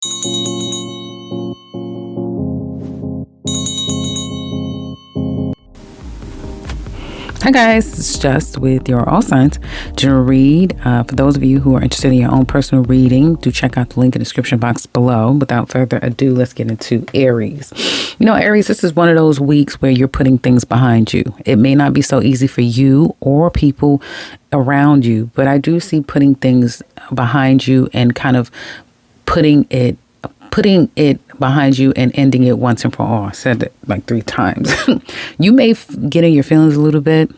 Hi guys, it's Just with your all signs general read. For those of you who are interested in your own personal reading, do check out the link in the description box below. Without further ado, let's get into Aries. You know, Aries, this is one of those weeks where you're putting things behind you. It may not be so easy for you or people around you, but I do see putting things behind you and kind of putting it behind you and ending it once and for all. I said it like 3 times. You may get in your feelings a little bit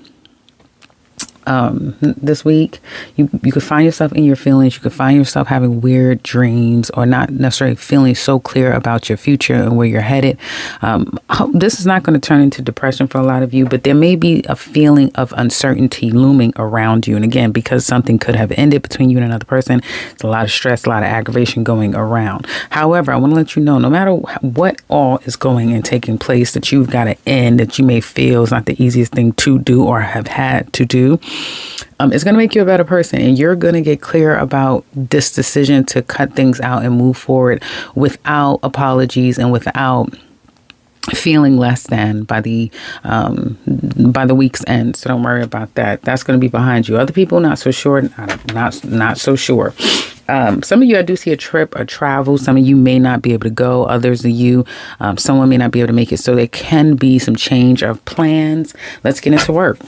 this week. You could find yourself in your feelings. You could find yourself having weird dreams or not necessarily feeling so clear about your future and where you're headed. This is not going to turn into depression for a lot of you, but there may be a feeling of uncertainty looming around you. And again, because something could have ended between you and another person, it's a lot of stress, a lot of aggravation going around. However, I want to let you know, no matter what all is going and taking place that you've got to end, that you may feel is not the easiest thing to do or have had to do, it's going to make you a better person, and you're going to get clear about this decision to cut things out and move forward without apologies and without feeling less than by the week's end. So don't worry about that. That's going to be behind you. Other people, not so sure. Not so sure. Some of you, I do see a trip, a travel. Some of you may not be able to go. Others of you, someone may not be able to make it. So there can be some change of plans. Let's get into work.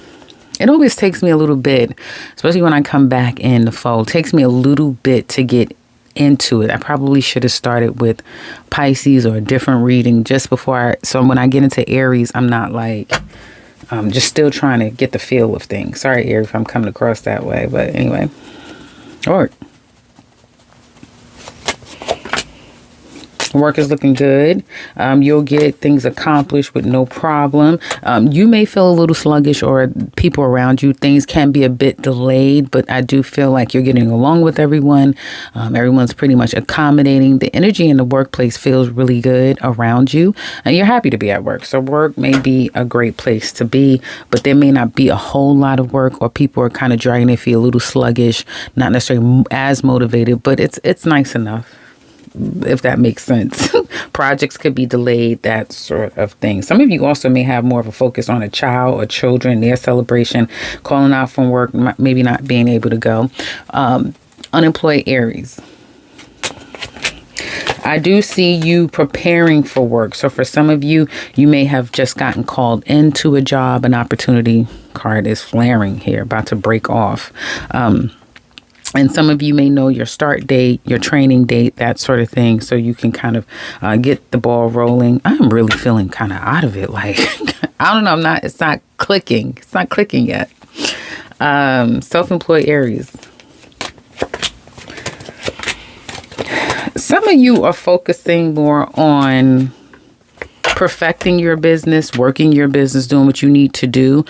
It always takes me a little bit, especially when I come back in the fold. It takes me a little bit to get into it. I probably should have started with Pisces or a different reading just before. So when I get into Aries, I'm not like, just still trying to get the feel of things. Sorry, Aries, if I'm coming across that way. But anyway, all right. Work is looking good. You'll get things accomplished with no problem. You may feel a little sluggish, or people around you, things can be a bit delayed, but I do feel like you're getting along with everyone. Everyone's pretty much accommodating. The energy in the workplace feels really good around you, and you're happy to be at work. So work may be a great place to be, but there may not be a whole lot of work, or people are kind of dragging their feet, a little sluggish, not necessarily as motivated, but it's nice enough, if that makes sense. Projects could be delayed, that sort of thing. Some of you also may have more of a focus on a child or children, their celebration, calling out from work, maybe not being able to go. Unemployed Aries, I do see you preparing for work. So for some of you, you may have just gotten called into a job. An opportunity card is flaring here, about to break off. And some of you may know your start date, your training date, that sort of thing. So you can kind of get the ball rolling. I'm really feeling kind of out of it. Like, I don't know. It's not clicking. It's not clicking yet. Self-employed Aries. Some of you are focusing more on perfecting your business, working your business, doing what you need to do.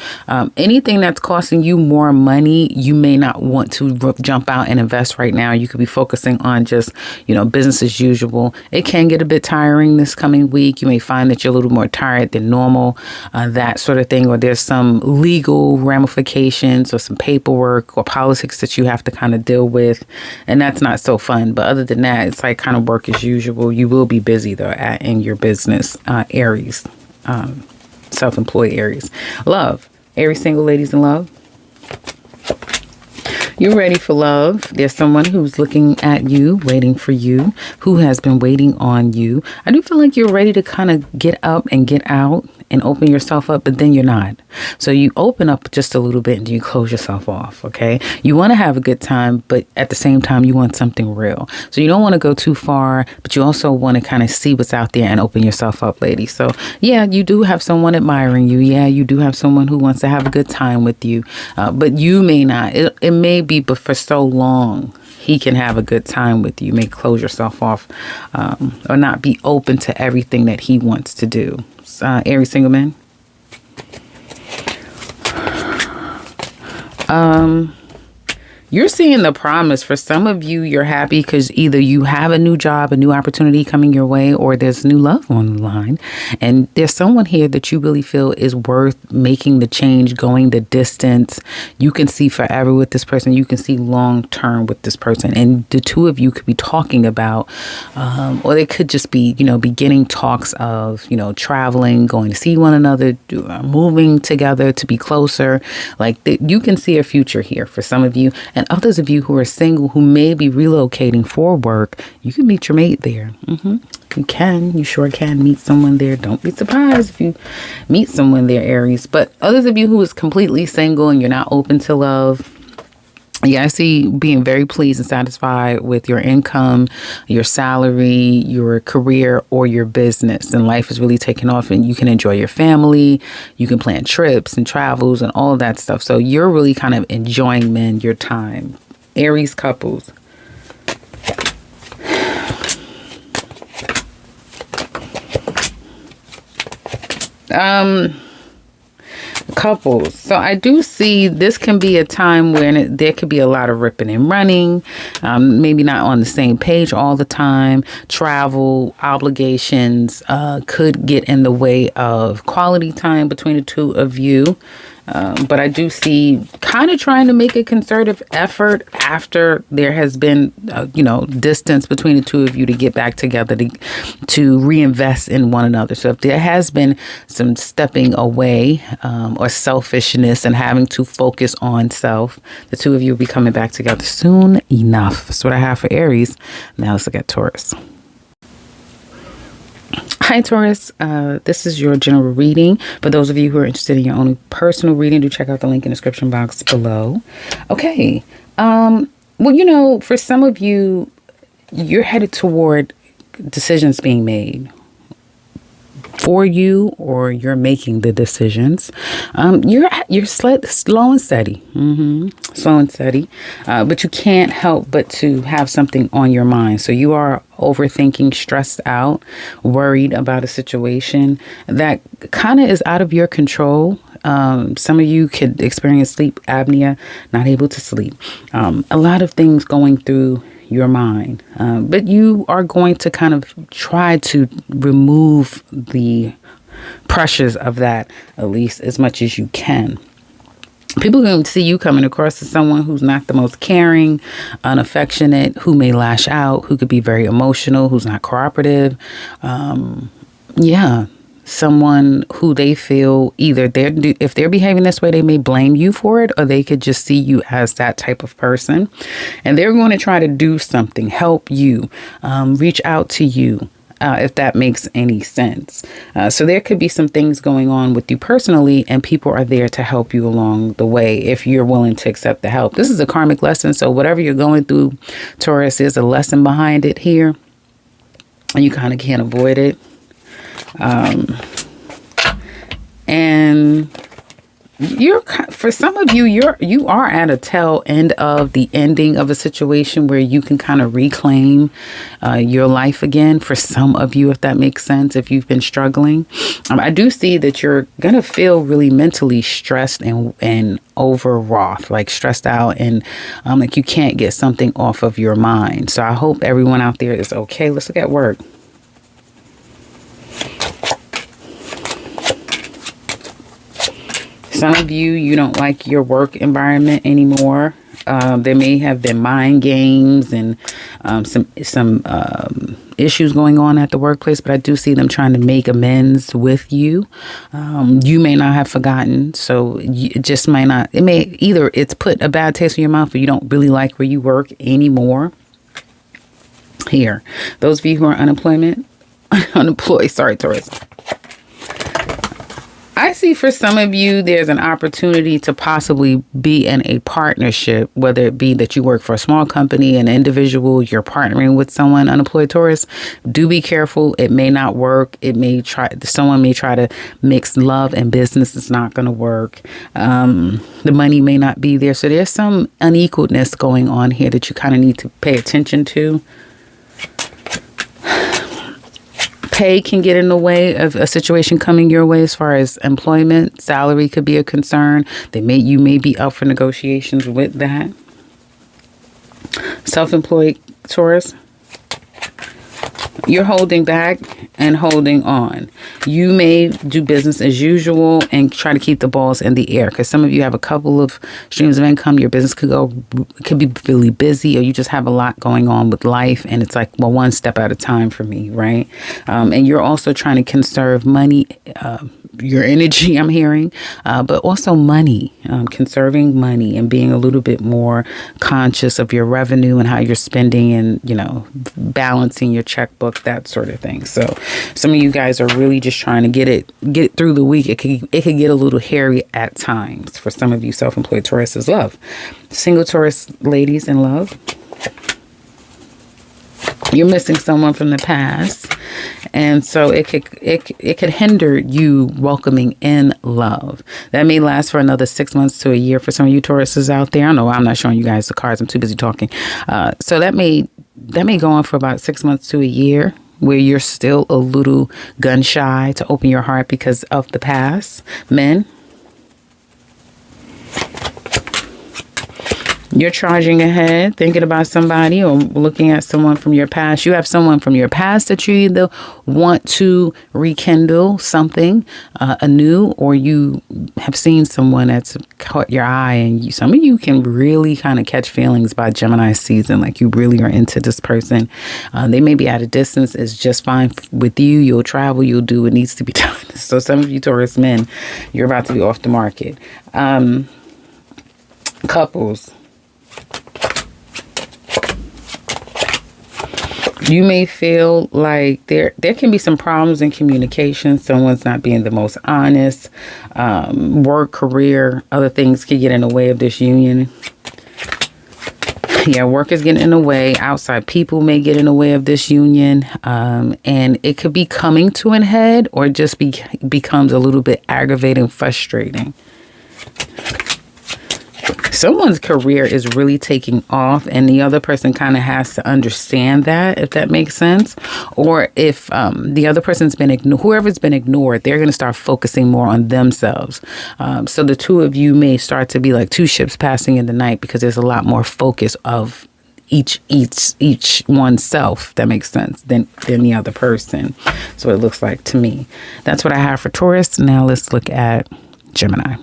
Anything that's costing you more money, you may not want to jump out and invest right now. You could be focusing on just, business as usual. It can get a bit tiring this coming week. You may find that you're a little more tired than normal, that sort of thing. Or there's some legal ramifications or some paperwork or politics that you have to kind of deal with. And that's not so fun. But other than that, it's like kind of work as usual. You will be busy though in your business. Aries, self-employed Aries. Love, Aries single ladies in love. You're ready for love. There's someone who's looking at you, waiting for you, who has been waiting on you. I do feel like you're ready to kind of get up and get out and open yourself up, but then you're not. So you open up just a little bit and you close yourself off, okay? You want to have a good time, but at the same time, you want something real. So you don't want to go too far, but you also want to kind of see what's out there and open yourself up, lady. So yeah, you do have someone admiring you. Yeah, you do have someone who wants to have a good time with you, but you may not. It may be, but for so long, he can have a good time with you. You may close yourself off or not be open to everything that he wants to do. Aries single man. You're seeing the promise. For some of you, you're happy because either you have a new job, a new opportunity coming your way, or there's new love on the line. And there's someone here that you really feel is worth making the change, going the distance. You can see forever with this person. You can see long term with this person. And the two of you could be talking about, or they could just be, beginning talks of, traveling, going to see one another, moving together to be closer. Like you can see a future here for some of you. And others of you who are single, who may be relocating for work, you can meet your mate there. You sure can meet someone there. Don't be surprised if you meet someone there, Aries. But others of you who is completely single and you're not open to love, I see being very pleased and satisfied with your income, your salary, your career, or your business. And life is really taking off and you can enjoy your family. You can plan trips and travels and all of that stuff. So you're really kind of enjoying, your time. Aries couples. Couples. So I do see this can be a time when there could be a lot of ripping and running, maybe not on the same page all the time. Travel obligations could get in the way of quality time between the two of you. But I do see kind of trying to make a concerted effort after there has been, distance between the two of you to get back together, to reinvest in one another. So if there has been some stepping away or selfishness and having to focus on self, the two of you will be coming back together soon enough. That's what I have for Aries. Now let's look at Taurus. Hi, Taurus. This is your general reading. For those of you who are interested in your own personal reading, do check out the link in the description box below. Okay. For some of you, you're headed toward decisions being made for you, or you're making the decisions. You're slow and steady. Slow and steady. But you can't help but to have something on your mind. So you are overthinking, stressed out, worried about a situation that kind of is out of your control. Some of you could experience sleep apnea, not able to sleep. A lot of things going through your mind, but you are going to kind of try to remove the pressures of that, at least as much as you can. People are going to see you coming across as someone who's not the most caring, unaffectionate, who may lash out, who could be very emotional, who's not cooperative. Someone who they feel either if they're behaving this way, they may blame you for it, or they could just see you as that type of person. And they're going to try to do something, help you, reach out to you, if that makes any sense. So there could be some things going on with you personally, and people are there to help you along the way if you're willing to accept the help. This is a karmic lesson. So whatever you're going through, Taurus, is a lesson behind it here, and you kind of can't avoid it. And for some of you, you are at a tail end of the ending of a situation where you can kind of reclaim your life again. For some of you, if that makes sense, if you've been struggling, I do see that you're going to feel really mentally stressed and overwrought, like stressed out, and like you can't get something off of your mind. So I hope everyone out there is okay. Let's look at work. Some of you don't like your work environment anymore. There may have been mind games and some issues going on at the workplace, but I do see them trying to make amends with you. You may not have forgotten, so it just might not. It may either it's put a bad taste in your mouth, or you don't really like where you work anymore. Here, those of you who are unemployed, sorry, Taurus. I see for some of you, there's an opportunity to possibly be in a partnership, whether it be that you work for a small company, an individual, you're partnering with someone, unemployed Taurus. Do be careful. It may not work. Someone may try to mix love and business. It's not going to work. The money may not be there. So there's some unequalness going on here that you kind of need to pay attention to. Pay can get in the way of a situation coming your way as far as employment. Salary could be a concern. You may be up for negotiations with that. Self-employed Taurus, you're holding back and holding on. You may do business as usual and try to keep the balls in the air, because some of you have a couple of streams of income. Your business could be really busy, or you just have a lot going on with life, and it's like, well, one step at a time for me, right? And you're also trying to conserve money, your energy, I'm hearing, but also money, conserving money and being a little bit more conscious of your revenue and how you're spending, and, you know, balancing your checkbook, that sort of thing. So some of you guys are really just trying to get it through the week. It could get a little hairy at times for some of you self-employed Tauruses. Love. Single Taurus ladies in love. You're missing someone from the past, and so it could hinder you welcoming in love. That may last for another 6 months to a year for some of you Tauruses out there. I know I'm not showing you guys the cards. I'm too busy talking. So that may go on for about 6 months to a year, where you're still a little gun shy to open your heart because of the past. Men, you're charging ahead, thinking about somebody or looking at someone from your past. You have someone from your past that you either want to rekindle something anew, or you have seen someone that's caught your eye, and some of you can really kind of catch feelings by Gemini season. Like, you really are into this person. They may be at a distance. It's just fine with you. You'll travel. You'll do what needs to be done. So some of you Taurus men, you're about to be off the market. Couples. You may feel like there can be some problems in communication. Someone's not being the most honest. Work, career, other things could get in the way of this union. Yeah, work is getting in the way. Outside people may get in the way of this union. And it could be coming to an head, or just becomes a little bit aggravating, frustrating. Someone's career is really taking off, and the other person kind of has to understand that, if that makes sense. Or if the other person's been whoever's been ignored, they're going to start focusing more on themselves. So the two of you may start to be like two ships passing in the night, because there's a lot more focus of each oneself, that makes sense, than the other person. So it looks like to me. That's what I have for Taurus. Now let's look at Gemini.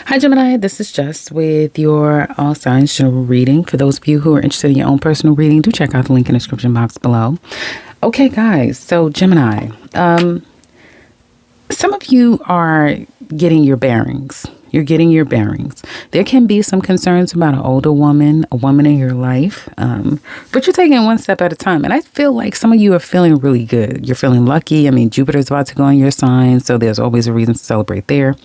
Hi Gemini, this is Jess with your all signs general reading. For those of you who are interested in your own personal reading, do check out the link in the description box below. Okay guys, so Gemini, some of you are getting your bearings. You're getting your bearings. There can be some concerns about an older woman, a woman in your life, but you're taking it one step at a time. And I feel like some of you are feeling really good. You're feeling lucky. I mean, Jupiter's about to go in your sign, so there's always a reason to celebrate there.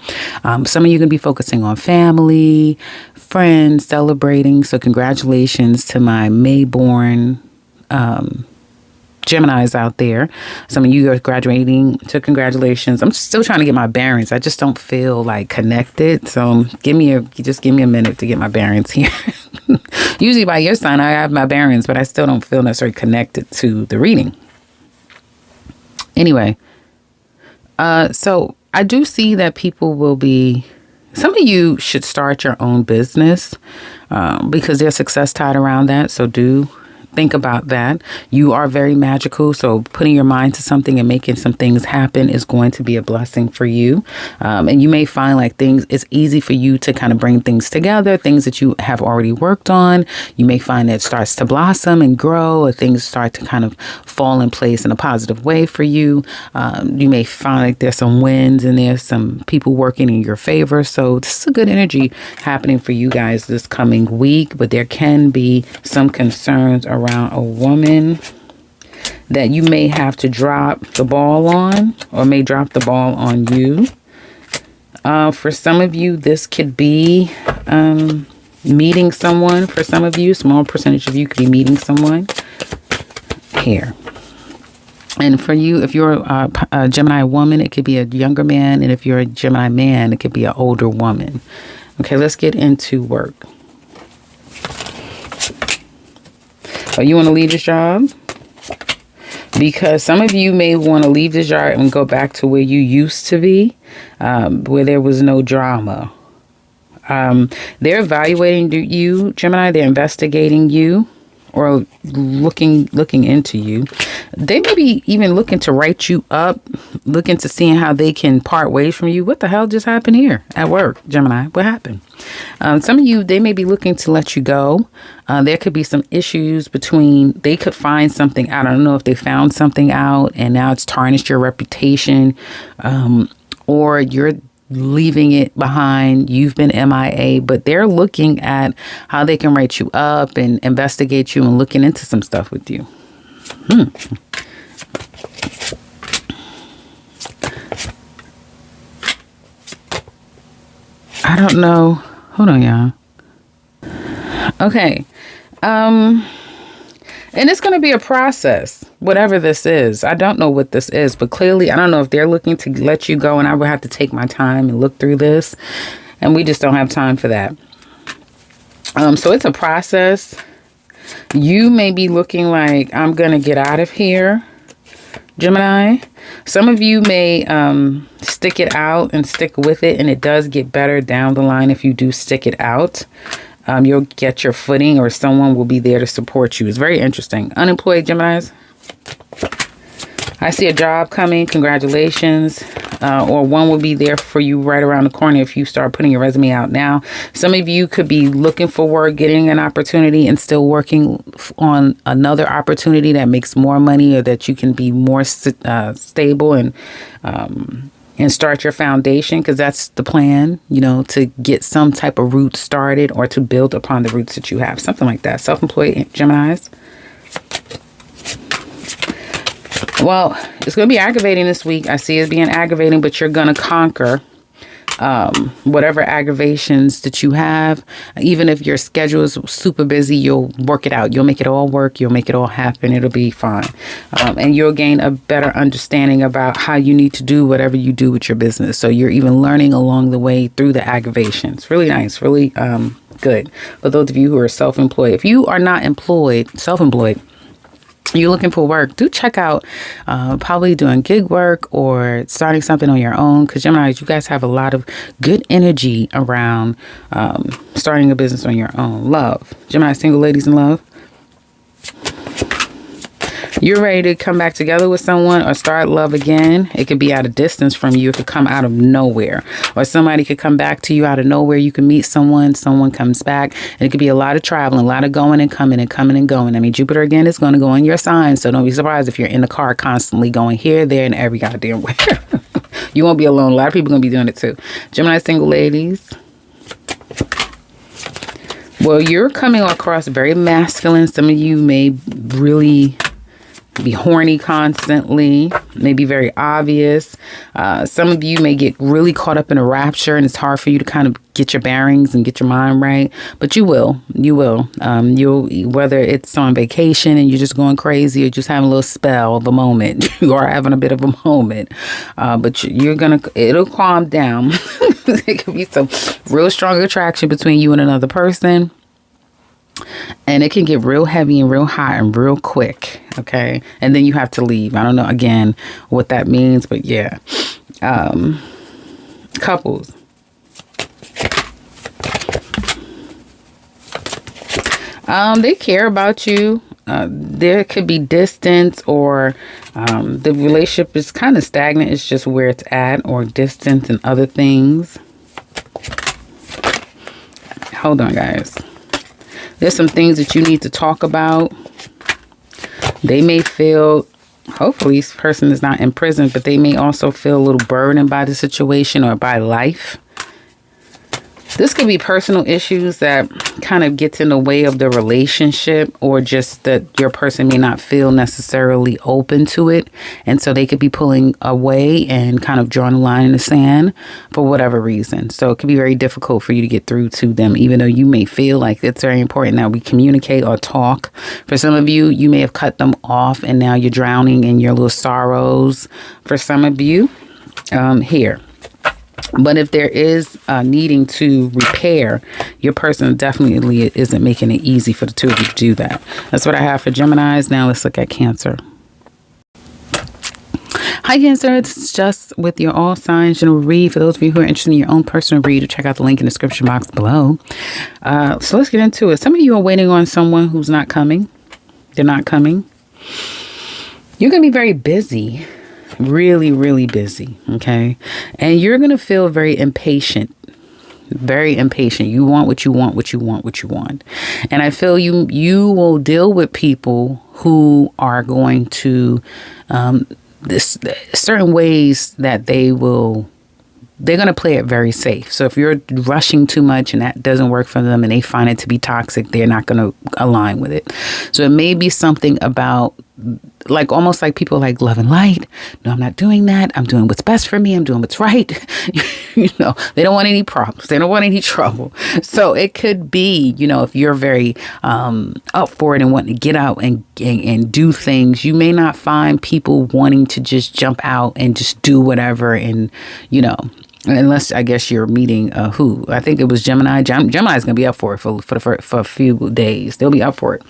Some of you can be focusing on family, friends, celebrating. So congratulations to my May-born Geminis out there. Some of you are graduating, so congratulations. I'm still trying to get my bearings. I just don't feel like connected. So give me a minute to get my bearings here. Usually by your sign, I have my bearings, but I still don't feel necessarily connected to the reading. Anyway, so I do see that people will be, some of you should start your own business because there's success tied around that. So do think about that. You are very magical, so putting your mind to something and making some things happen is going to be a blessing for you. And you may find like it's easy for you to kind of bring things together, things that you have already worked on. You may find that it starts to blossom and grow, or things start to kind of fall in place in a positive way for you. You may find like there's some wins and there's some people working in your favor. So this is a good energy happening for you guys this coming week, but there can be some concerns around a woman that you may have to drop the ball on, or may drop the ball on you. For some of you, this could be meeting someone. For some of you, small percentage of you could be meeting someone here. And for you, if you're a Gemini woman, it could be a younger man. And if you're a Gemini man, it could be an older woman. Okay, let's get into work. So you want to leave this job? Because some of you may want to leave this job and go back to where you used to be, where there was no drama. They're evaluating you, Gemini. They're investigating you, or looking into you. They may be even looking to write you up, looking to seeing how they can part ways from you. What the hell just happened here at work, Gemini? What happened? Some of you, they may be looking to let you go. There could be some issues between, they could find something out. I don't know if they found something out and now it's tarnished your reputation, or you're leaving it behind. You've been MIA, but they're looking at how they can write you up and investigate you and looking into some stuff with you. I don't know. Hold on, y'all. Okay. And it's going to be a process, whatever this is. I don't know what this is, but clearly, I don't know if they're looking to let you go, and I would have to take my time and look through this. And we just don't have time for that. So it's a process. You may be looking like, I'm going to get out of here, Gemini. Some of you may stick it out and stick with it, and it does get better down the line if you do stick it out. You'll get your footing, or someone will be there to support you. It's very interesting. Unemployed Geminis, I see a job coming. Congratulations. Or one will be there for you right around the corner if you start putting your resume out now. Some of you could be looking for work, getting an opportunity, and still working on another opportunity that makes more money, or that you can be more stable and start your foundation, because that's the plan, you know, to get some type of root started or to build upon the roots that you have. Something like that. Self-employed Geminis. Well, it's going to be aggravating this week. I see it being aggravating, but you're going to conquer whatever aggravations that you have. Even if your schedule is super busy, you'll work it out. You'll make it all work. You'll make it all happen. It'll be fine. And you'll gain a better understanding about how you need to do whatever you do with your business. So you're even learning along the way through the aggravations. Really nice. Really good. For those of you who are self-employed. If you are not employed, self-employed, you're looking for work, do check out probably doing gig work or starting something on your own, because Gemini, you guys have a lot of good energy around starting a business on your own. Love. Gemini, single ladies in love. You're ready to come back together with someone or start love again. It could be at a distance from you. It could come out of nowhere. Or somebody could come back to you out of nowhere. You can meet someone. Someone comes back. And it could be a lot of traveling, a lot of going and coming and coming and going. I mean, Jupiter again is going to go in your sign. So don't be surprised if you're in the car constantly going here, there, and every goddamn where. You won't be alone. A lot of people are going to be doing it too. Gemini single ladies. Well, you're coming across very masculine. Some of you may really be horny constantly, may be very obvious. Some of you may get really caught up in a rapture, and it's hard for you to kind of get your bearings and get your mind right. But you will. You'll, whether it's on vacation and you're just going crazy, or just having a little spell of a moment, you are having a bit of a moment. But it'll calm down. There could be some real strong attraction between you and another person. And it can get real heavy and real hot and real quick. Okay. And then you have to leave. I don't know, again, what that means. But yeah. Couples. They care about you. There could be distance, or the relationship is kind of stagnant. It's just where it's at, or distance and other things. Hold on, guys. There's some things that you need to talk about. They may feel, hopefully this person is not in prison, but they may also feel a little burdened by the situation or by life. This could be personal issues that kind of gets in the way of the relationship, or just that your person may not feel necessarily open to it. And so they could be pulling away and kind of drawing a line in the sand for whatever reason. So it could be very difficult for you to get through to them, even though you may feel like it's very important that we communicate or talk. For some of you, you may have cut them off and now you're drowning in your little sorrows. For some of you, here. But if there is needing to repair, your person definitely isn't making it easy for the two of you to do that. That's what I have for Geminis. Now let's look at Cancer. Hi, Cancer. It's just with your all signs general read. For those of you who are interested in your own personal read, check out the link in the description box below. So let's get into it. Some of you are waiting on someone who's not coming. They're not coming. You're going to be very busy. Really, really busy. Okay. And you're going to feel very impatient. Very impatient. You want what you want, what you want, what you want. And I feel you will deal with people who are going to certain ways that they're going to play it very safe. So if you're rushing too much and that doesn't work for them and they find it to be toxic, they're not going to align with it. So it may be something about like almost like people like love and light. No, I'm not doing that. I'm doing what's best for me. I'm doing what's right. They don't want any problems. They don't want any trouble. So it could be, if you're very up for it and wanting to get out and do things, you may not find people wanting to just jump out and just do whatever. And, unless I guess you're meeting who I think it was Gemini. Gemini is going to be up for it for a few days. They'll be up for it.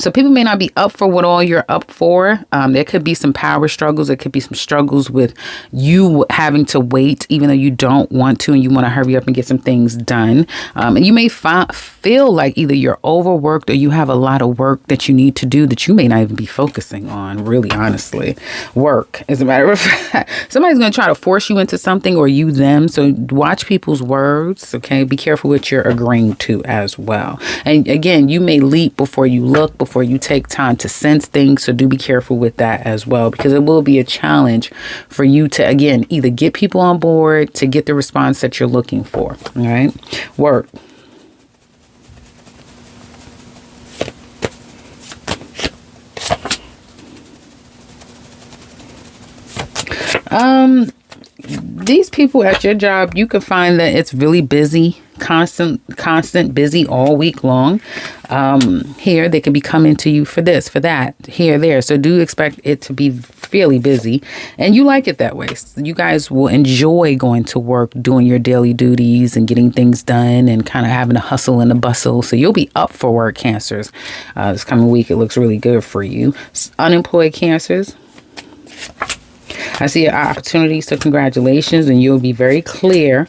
So people may not be up for what all you're up for. There could be some power struggles. There could be some struggles with you having to wait, even though you don't want to, and you want to hurry up and get some things done. And you may feel like either you're overworked or you have a lot of work that you need to do that you may not even be focusing on, really, honestly. Work, as a matter of fact. Somebody's going to try to force you into something or you them. So watch people's words, okay? Be careful what you're agreeing to as well. And again, you may leap before you look, before you take time to sense things. So do be careful with that as well, because it will be a challenge for you to, again, either get people on board to get the response that you're looking for. All right. Work. These people at your job, you can find that it's really busy, constant busy all week long. Here, they could be coming to you for this, for that, here, there. So do expect it to be fairly busy. And you like it that way. So you guys will enjoy going to work, doing your daily duties and getting things done and kind of having a hustle and a bustle. So you'll be up for work, Cancers. This coming week, it looks really good for you. Unemployed Cancers. I see an opportunity, so congratulations, and you'll be very clear.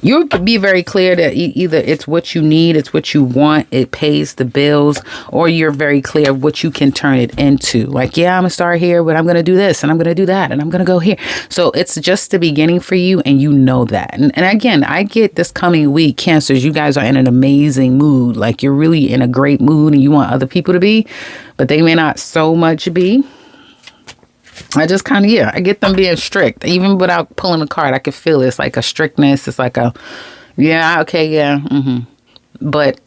You'll be very clear that either it's what you need, it's what you want, it pays the bills, or you're very clear what you can turn it into. Like, yeah, I'm going to start here, but I'm going to do this, and I'm going to do that, and I'm going to go here. So it's just the beginning for you, and you know that. And again, I get this coming week, Cancers, you guys are in an amazing mood. Like, you're really in a great mood, and you want other people to be, but they may not so much be. I just kind of, I get them being strict. Even without pulling a card, I can feel it. It's like a strictness. It's like a, But,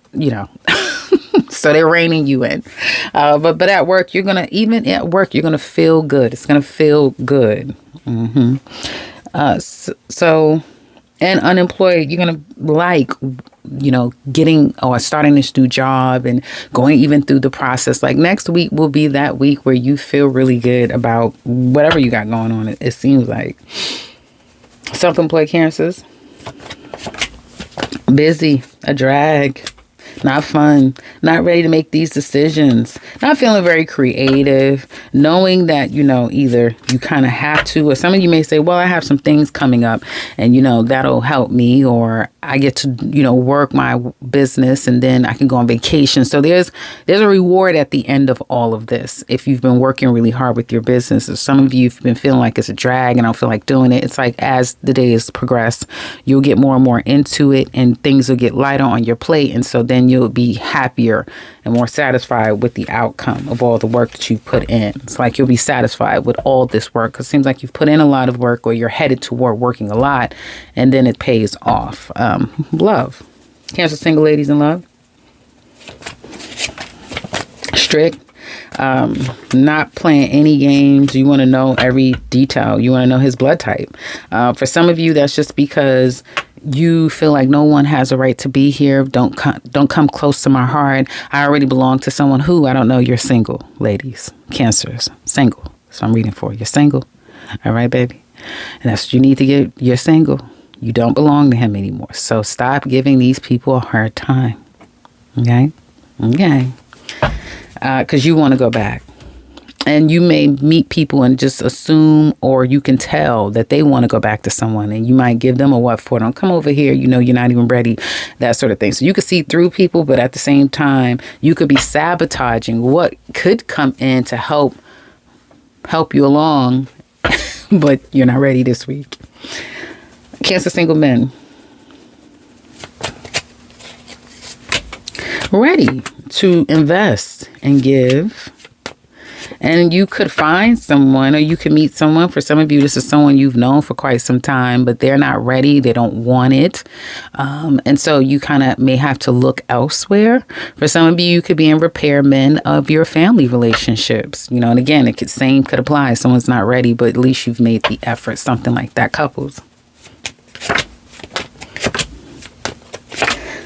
so they're reining you in. But at work, you're going to feel good. It's going to feel good. And unemployed, you're going to like, getting or starting this new job and going even through the process. Like next week will be that week where you feel really good about whatever you got going on. It seems like. Self-employed Cancers. Busy, a drag. Not fun, not ready to make these decisions, not feeling very creative, knowing that, either you kind of have to, or some of you may say, well, I have some things coming up and, that'll help me, or I get to, work my business and then I can go on vacation. So there's a reward at the end of all of this. If you've been working really hard with your business, or some of you have been feeling like it's a drag and I don't feel like doing it. It's like as the days progress, you'll get more and more into it and things will get lighter on your plate. And so then you'll be happier and more satisfied with the outcome of all the work that you've put in. It's like you'll be satisfied with all this work because it seems like you've put in a lot of work or you're headed toward working a lot and then it pays off. Love. Cancer single ladies in love. Strict. Not playing any games. You want to know every detail. You want to know his blood type. For some of you, that's just because you feel like no one has a right to be here. Don't come close to my heart. I already belong to someone who, I don't know. You're single, ladies, Cancers, single. So I'm reading for you. You're single. All right, baby. And that's what you need to get. You're single. You don't belong to him anymore. So stop giving these people a hard time. Okay? Okay. Because you want to go back. And you may meet people and just assume, or you can tell that they want to go back to someone, and you might give them a what for. Don't come over here. You know, you're not even ready, that sort of thing. So you can see through people, but at the same time, you could be sabotaging what could come in to help you along, but you're not ready this week. Cancer single men. Ready to invest and give. And you could find someone, or you could meet someone. For some of you, this is someone you've known for quite some time, but they're not ready. They don't want it. And so you kind of may have to look elsewhere. For some of you could be in repairmen of your family relationships. You know, and again, it could apply. Someone's not ready, but at least you've made the effort. Something like that, couples.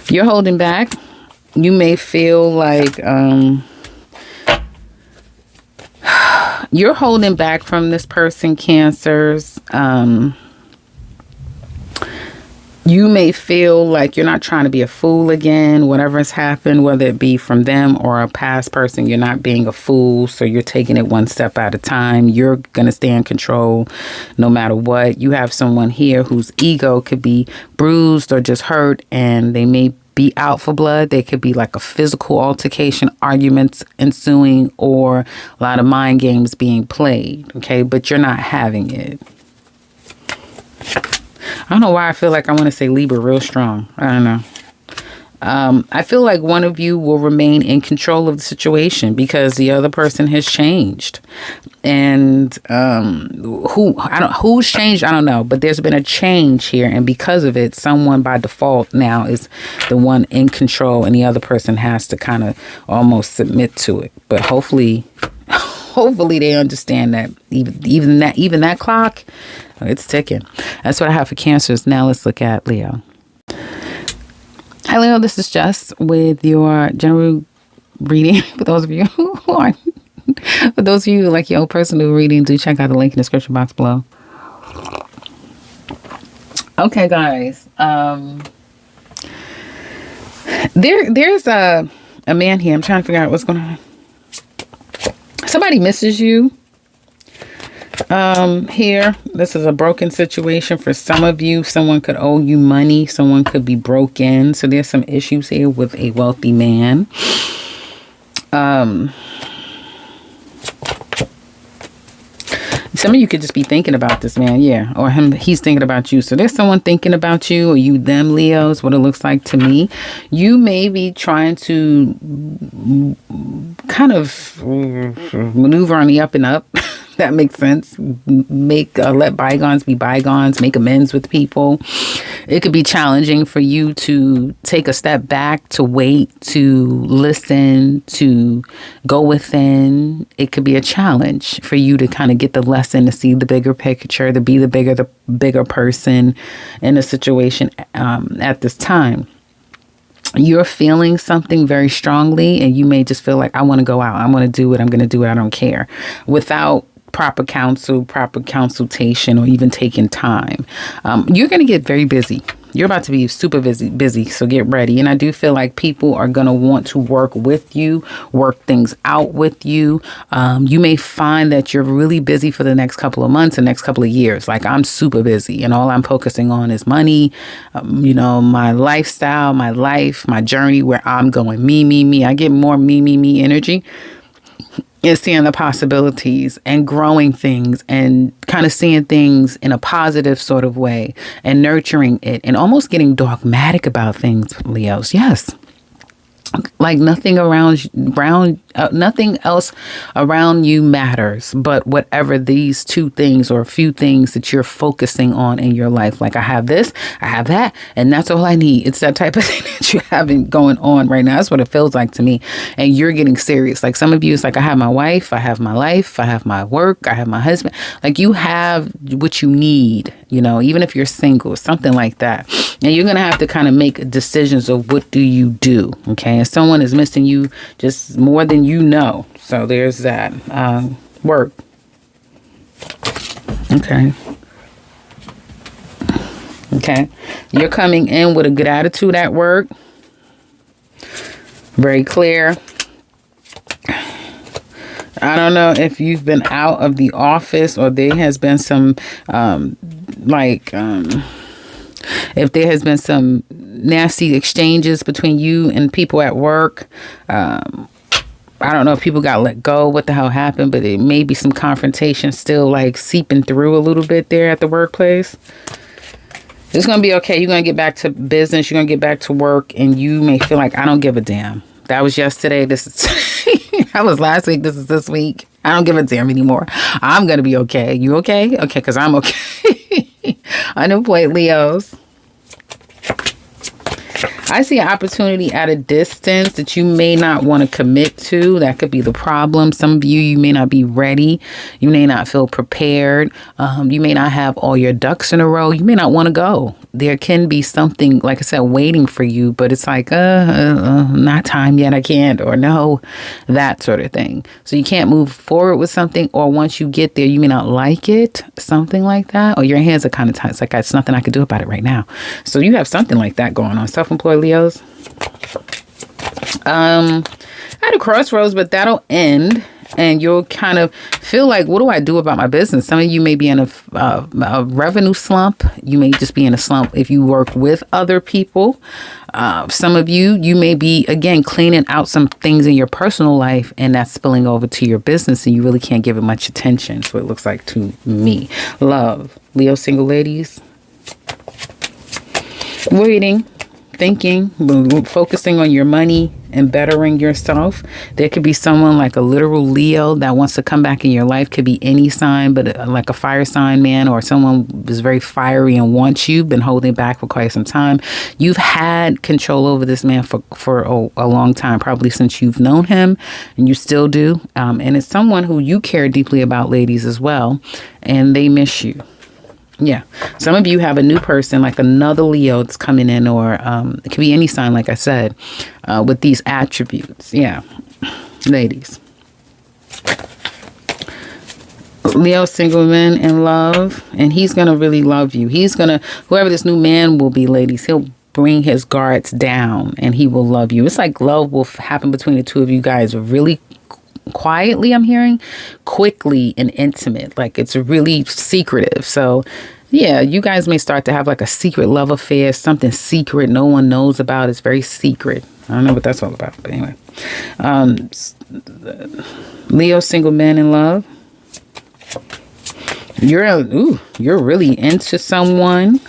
You're holding back. You may feel like you're holding back from this person, Cancers. You may feel like you're not trying to be a fool again. Whatever has happened, whether it be from them or a past person, you're not being a fool. So you're taking it one step at a time. You're going to stay in control no matter what. You have someone here whose ego could be bruised or just hurt, and they may be out for blood. They could be like a physical altercation, arguments ensuing, or a lot of mind games being played. Okay, but you're not having it. I don't know why I feel like I want to say Libra real strong. I don't know. I feel like one of you will remain in control of the situation because the other person has changed. And who's changed, I don't know, but there's been a change here, and because of it, someone by default now is the one in control, and the other person has to kind of almost submit to it. But hopefully they understand that even that clock, it's ticking. That's what I have for Cancers. Now let's look at Leo. Hi Leo, this is Jess with your general reading. For those of you who aren't, for those of you who like your own personal reading, do check out the link in the description box below. Okay, guys. There's a man here. I'm trying to figure out what's going on. Somebody misses you. Here, this is a broken situation for some of you. Someone could owe you money. Someone could be broken. So there's some issues here with a wealthy man. Some of you could just be thinking about this man, yeah, or he's thinking about you. So there's someone thinking about you, or you, them, Leos, what it looks like to me. You may be trying to kind of maneuver on the up and up. That makes sense. Let bygones be bygones. Make amends with people. It could be challenging for you to take a step back, to wait, to listen, to go within. It could be a challenge for you to kind of get the lesson, to see the bigger picture, to be the bigger person in a situation at this time. You're feeling something very strongly, and you may just feel like, I want to go out. I want to do it. I'm going to do it. I don't care. Without proper counsel, proper consultation, or even taking time. You're going to get very busy. You're about to be super busy. So get ready. And I do feel like people are going to want to work with you, work things out with you. You may find that you're really busy for the next couple of months and next couple of years. Like, I'm super busy, and all I'm focusing on is money, my lifestyle, my life, my journey, where I'm going. Me. I get more me energy. Is seeing the possibilities and growing things and kind of seeing things in a positive sort of way and nurturing it and almost getting dogmatic about things, Leos. Yes. Like nothing nothing else around you matters, but whatever these two things or a few things that you're focusing on in your life. Like, I have this, I have that, and that's all I need. It's that type of thing that you're having going on right now. That's what it feels like to me. And you're getting serious. Like, some of you, it's like, I have my wife, I have my life, I have my work, I have my husband. Like, you have what you need, even if you're single, something like that. And you're going to have to kind of make decisions of what do you do. Okay. And someone is missing you just more than you know. So there's that. Work. Okay. You're coming in with a good attitude at work. Very clear. I don't know if you've been out of the office or there has been some, if there has been some nasty exchanges between you and people at work. I don't know if people got let go, what the hell happened, but it may be some confrontation still like seeping through a little bit there at the workplace. It's going to be okay. You're going to get back to business. You're going to get back to work, and you may feel like, I don't give a damn. That was yesterday. This is that was last week. This is this week. I don't give a damn anymore. I'm going to be okay. You okay? Okay, because I'm okay. Unemployed Leos. I see an opportunity at a distance that you may not want to commit to. That could be the problem. Some of you may not be ready. You may not feel prepared. You may not have all your ducks in a row. You may not want to go. There can be something, like I said, waiting for you, but it's like, not time yet. I can't, or no, that sort of thing. So you can't move forward with something, or once you get there, you may not like it, something like that, or your hands are kind of tied. It's like, it's nothing I could do about it right now. So you have something like that going on. Self-employed Leos. At a crossroads, but that'll end. And you'll kind of feel like, what do I do about my business? Some of you may be in a revenue slump. You may just be in a slump if you work with other people. Some of you may be, again, cleaning out some things in your personal life, and that's spilling over to your business, and you really can't give it much attention. So it looks like to me. Love. Leo single ladies. Waiting. Thinking, focusing on your money and bettering yourself. There could be someone like a literal Leo that wants to come back in your life. Could be any sign, but like a fire sign man, or someone who's very fiery and wants you, been holding back for quite some time. You've had control over this man for a long time, probably since you've known him, and you still do. And it's someone who you care deeply about, ladies, as well, and they miss you. Yeah. Some of you have a new person, like another Leo that's coming in, or it could be any sign, like I said, with these attributes. Yeah. Ladies. Leo single man in love, and he's going to really love you. He's going to, whoever this new man will be, ladies, he'll bring his guards down and he will love you. It's like love will happen between the two of you guys really quietly, I'm hearing, quickly and intimate. Like it's really secretive. So yeah, you guys may start to have like a secret love affair, something secret no one knows about. It's very secret. I don't know what that's all about, but anyway. Leo single man in love. You're really into someone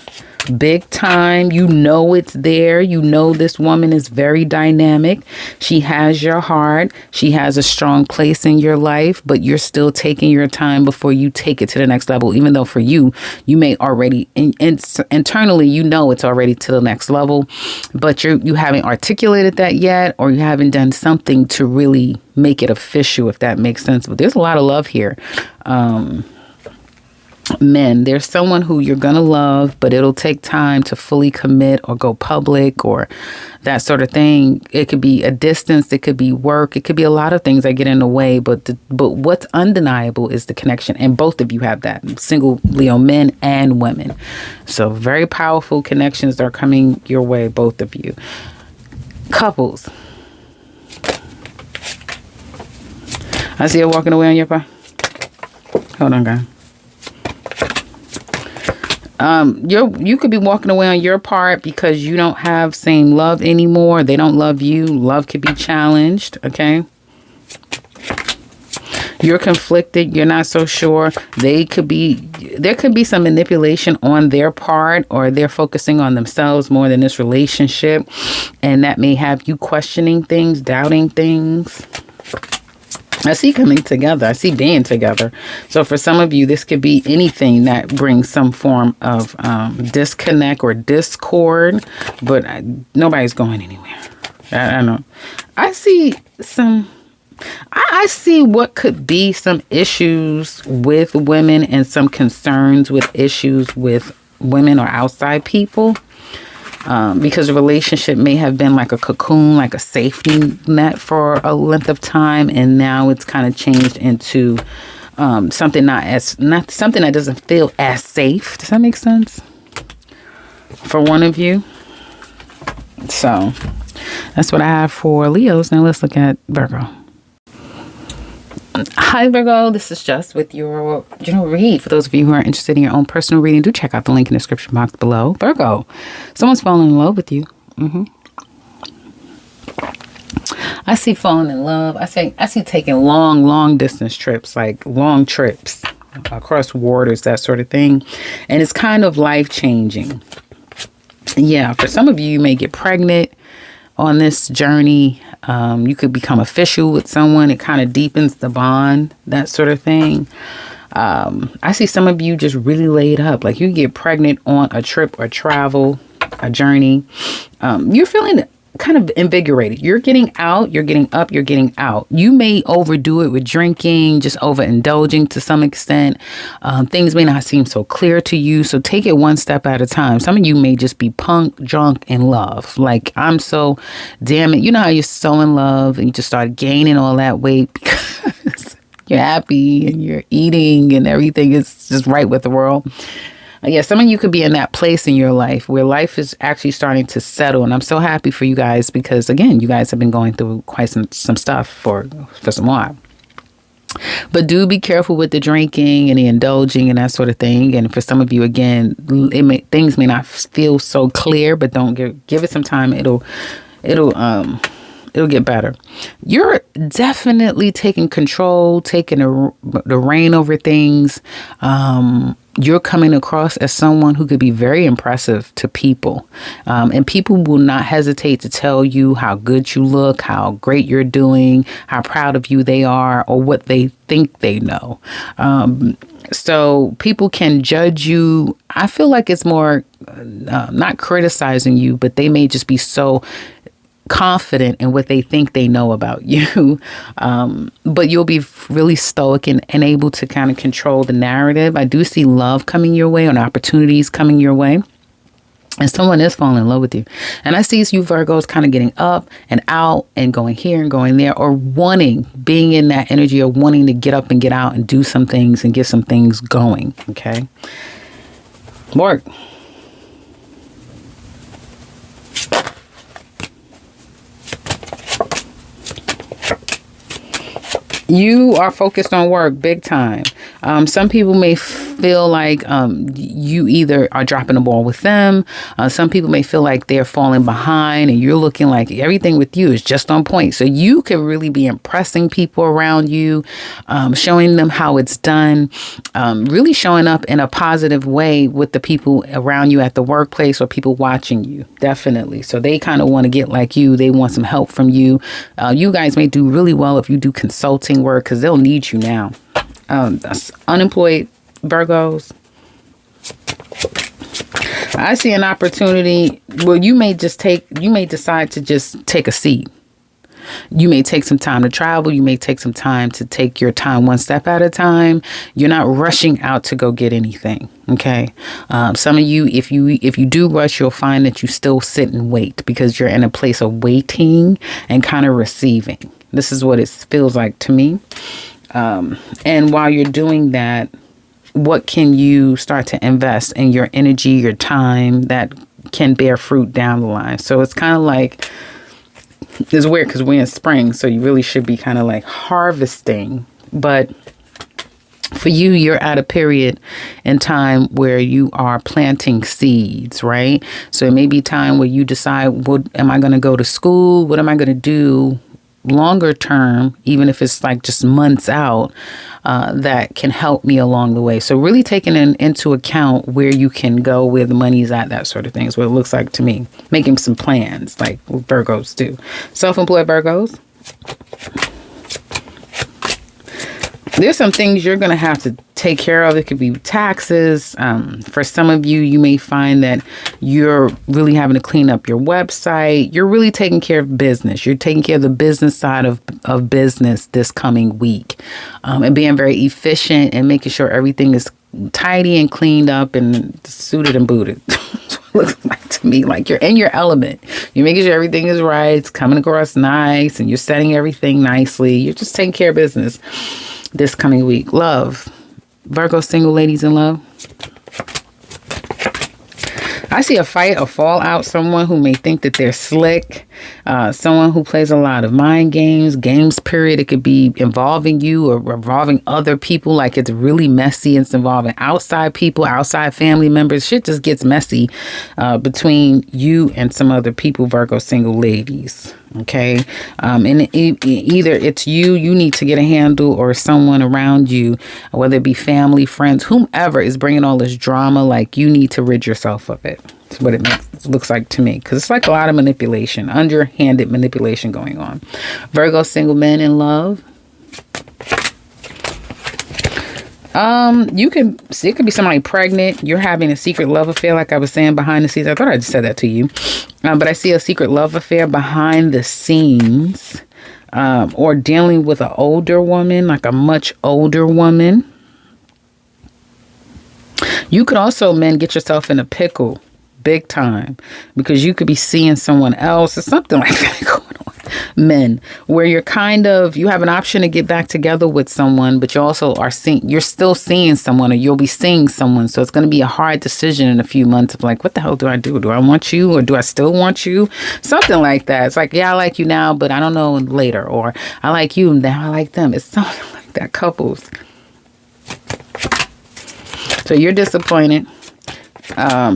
big time. You know it's there. You know this woman is very dynamic. She has your heart. She has a strong place in your life, but you're still taking your time before you take it to the next level. Even though for you may already internally, you know it's already to the next level, but you haven't articulated that yet, or you haven't done something to really make it official, if that makes sense. But there's a lot of love here. Men, there's someone who you're going to love, but it'll take time to fully commit or go public or that sort of thing. It could be a distance. It could be work. It could be a lot of things that get in the way. But what's undeniable is the connection. And both of you have that. Single Leo men and women. So very powerful connections are coming your way, both of you. Couples. I see you walking away on your part. Hold on, guys. You could be walking away on your part because you don't have same love anymore. They don't love you. Love could be challenged. Okay. You're conflicted. You're not so sure. There could be some manipulation on their part, or they're focusing on themselves more than this relationship. And that may have you questioning things, doubting things. I see coming together. I see being together. So for some of you, this could be anything that brings some form of disconnect or discord, but nobody's going anywhere. I know. I see what could be some issues with women and some concerns with issues with women or outside people. Because the relationship may have been like a cocoon, like a safety net for a length of time, and now it's kind of changed into something not something that doesn't feel as safe. Does that make sense? For one of you. So that's what I have for Leos. Now let's look at Virgo. Hi Virgo, this is Just with your general read. For those of you who are interested in your own personal reading, do check out the link in the description box below. Virgo, someone's falling in love with you. I see falling in love. I see taking long distance trips, like long trips across waters, that sort of thing. And it's kind of life changing. Yeah, for some of you, you may get pregnant on this journey. You could become official with someone. It kind of deepens the bond, that sort of thing. I see some of you just really laid up. Like you get pregnant on a trip or travel, a journey. You're feeling kind of invigorated. You're getting out, you're getting up, you're getting out. You may overdo it with drinking, just overindulging to some extent. Things may not seem so clear to you. So take it one step at a time. Some of you may just be punk, drunk, in love. Like, I'm so, damn it. You know how you're so in love and you just start gaining all that weight because you're happy and you're eating and everything is just right with the world. Yeah, some of you could be in that place in your life where life is actually starting to settle. And I'm so happy for you guys because, again, you guys have been going through quite some stuff for some while. But do be careful with the drinking and the indulging and that sort of thing. And for some of you, again, things may not feel so clear, but don't give it some time. It'll get better. You're definitely taking control, taking the reign over things. You're coming across as someone who could be very impressive to people. And people will not hesitate to tell you how good you look, how great you're doing, how proud of you they are, or what they think they know. So people can judge you. I feel like it's more not criticizing you, but they may just be so confident in what they think they know about you. But you'll be really stoic and able to kind of control the narrative. I do see love coming your way and opportunities coming your way. And someone is falling in love with you. And I see you Virgos kind of getting up and out and going here and going there, or being in that energy of wanting to get up and get out and do some things and get some things going. Okay. Work. You are focused on work big time. Some people may feel like you either are dropping the ball with them. Some people may feel like they're falling behind and you're looking like everything with you is just on point. So you can really be impressing people around you, showing them how it's done, really showing up in a positive way with the people around you at the workplace or people watching you. Definitely. So they kind of want to get like you. They want some help from you. You guys may do really well if you do consulting work because they'll need you now. Unemployed Virgos, I see an opportunity. Well, you may decide to just take a seat. You may take some time to travel. You may take some time to take your time one step at a time. You're not rushing out to go get anything. Okay. Some of you, if you do rush, you'll find that you still sit and wait because you're in a place of waiting and kind of receiving. This is what it feels like to me. And while you're doing that, what can you start to invest in your energy, your time that can bear fruit down the line? So it's kind of like, it's weird because we're in spring, so you really should be kind of like harvesting. But for you, you're at a period in time where you are planting seeds, right? So it may be time where you decide, what am I going to go to school? What am I going to do longer term, even if it's like just months out, that can help me along the way. So really taking into account where you can go, where the money's at, that sort of thing is what it looks like to me. Making some plans like Virgos do. Self-employed Virgos. There's some things you're going to have to take care of. It could be taxes. For some of you, you may find that you're really having to clean up your website. You're really taking care of business. You're taking care of the business side of business this coming week, and being very efficient and making sure everything is tidy and cleaned up and suited and booted. Looks like to me like you're in your element. You're making sure everything is right. It's coming across nice and you're setting everything nicely. You're just taking care of business this coming week. Love. Virgo single ladies in love. I see a fight, a fallout, someone who may think that they're slick Someone who plays a lot of mind games, period. It could be involving you or involving other people. Like it's really messy. It's involving outside people, outside family members. Shit just gets messy between you and some other people, Virgo single ladies. Okay. And either it's you need to get a handle, or someone around you, whether it be family, friends, whomever is bringing all this drama, like you need to rid yourself of it. That's what it looks like to me, because it's like a lot of manipulation, underhanded manipulation going on. Virgo single men in love. You can see it could be somebody pregnant. You're having a secret love affair, like I was saying behind the scenes. I thought I just said that to you, but I see a secret love affair behind the scenes, or dealing with an older woman, like a much older woman. You could also, men, get yourself in a pickle big time, because you could be seeing someone else or something like that going on. Men, where you have an option to get back together with someone, but you also you're still seeing someone, or you'll be seeing someone. So it's going to be a hard decision in a few months of like, what the hell do I do? Do I want you, or do I still want you? Something like that. It's like, yeah, I like you now, but I don't know later. Or I like you now, I like them. It's something like that. Couples. So you're disappointed,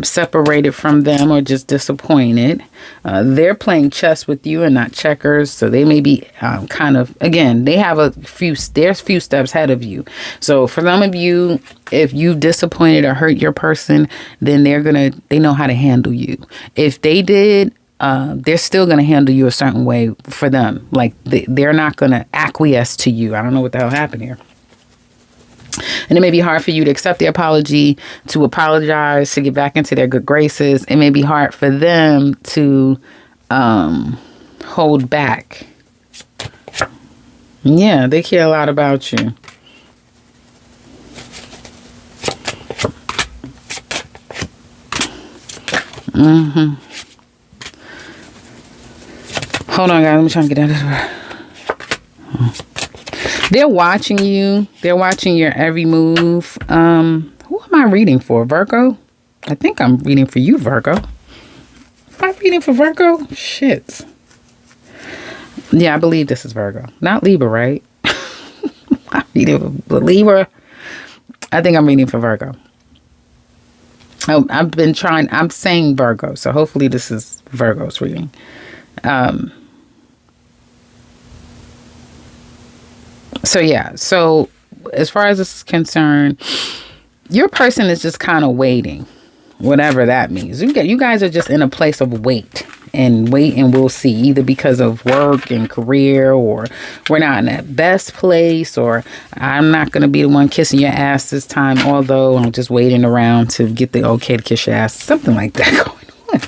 separated from them, or just disappointed. They're playing chess with you and not checkers. So they may be again, they have there's a few steps ahead of you. So for some of you, if you disappointed or hurt your person, then they know how to handle you. If they did, they're still going to handle you a certain way for them. Like they're not going to acquiesce to you. I don't know what the hell happened here. And it may be hard for you to accept the apology, to apologize, to get back into their good graces. It may be hard for them to hold back. Yeah, they care a lot about you. Hold on, guys. Let me try and get out of this. They're watching you. They're watching your every move. Who am I reading for? Virgo? I think I'm reading for you, Virgo. Am I reading for Virgo? Shit. Yeah, I believe this is Virgo. Not Libra, right? I'm reading for Libra. I think I'm reading for Virgo. I'm saying Virgo, so hopefully this is Virgo's reading. So as far as this is concerned, your person is just kind of waiting, whatever that means. You guys are just in a place of wait and we'll see, either because of work and career, or we're not in that best place, or I'm not going to be the one kissing your ass this time, although I'm just waiting around to get the okay to kiss your ass. Something like that going on.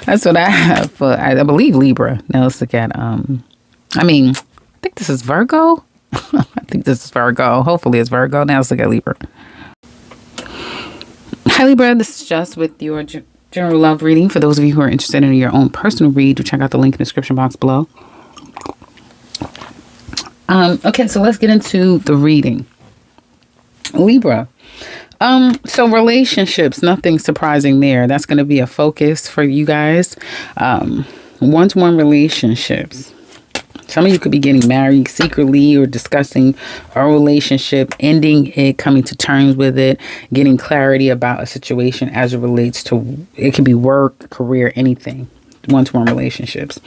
That's what I have for, I believe, Libra. Now let's look at, I think this is Virgo. I think this is Virgo. Hopefully it's Virgo. Now let's look at Libra. Hi, Libra. This is just with your general love reading. For those of you who are interested in your own personal read, do check out the link in the description box below. Okay, so let's get into the reading. Libra. So relationships, nothing surprising there. That's going to be a focus for you guys. One-to-one relationships. Some of you could be getting married secretly, or discussing a relationship, ending it, coming to terms with it, getting clarity about a situation as it relates to, it could be work, career, anything. One-to-one relationships.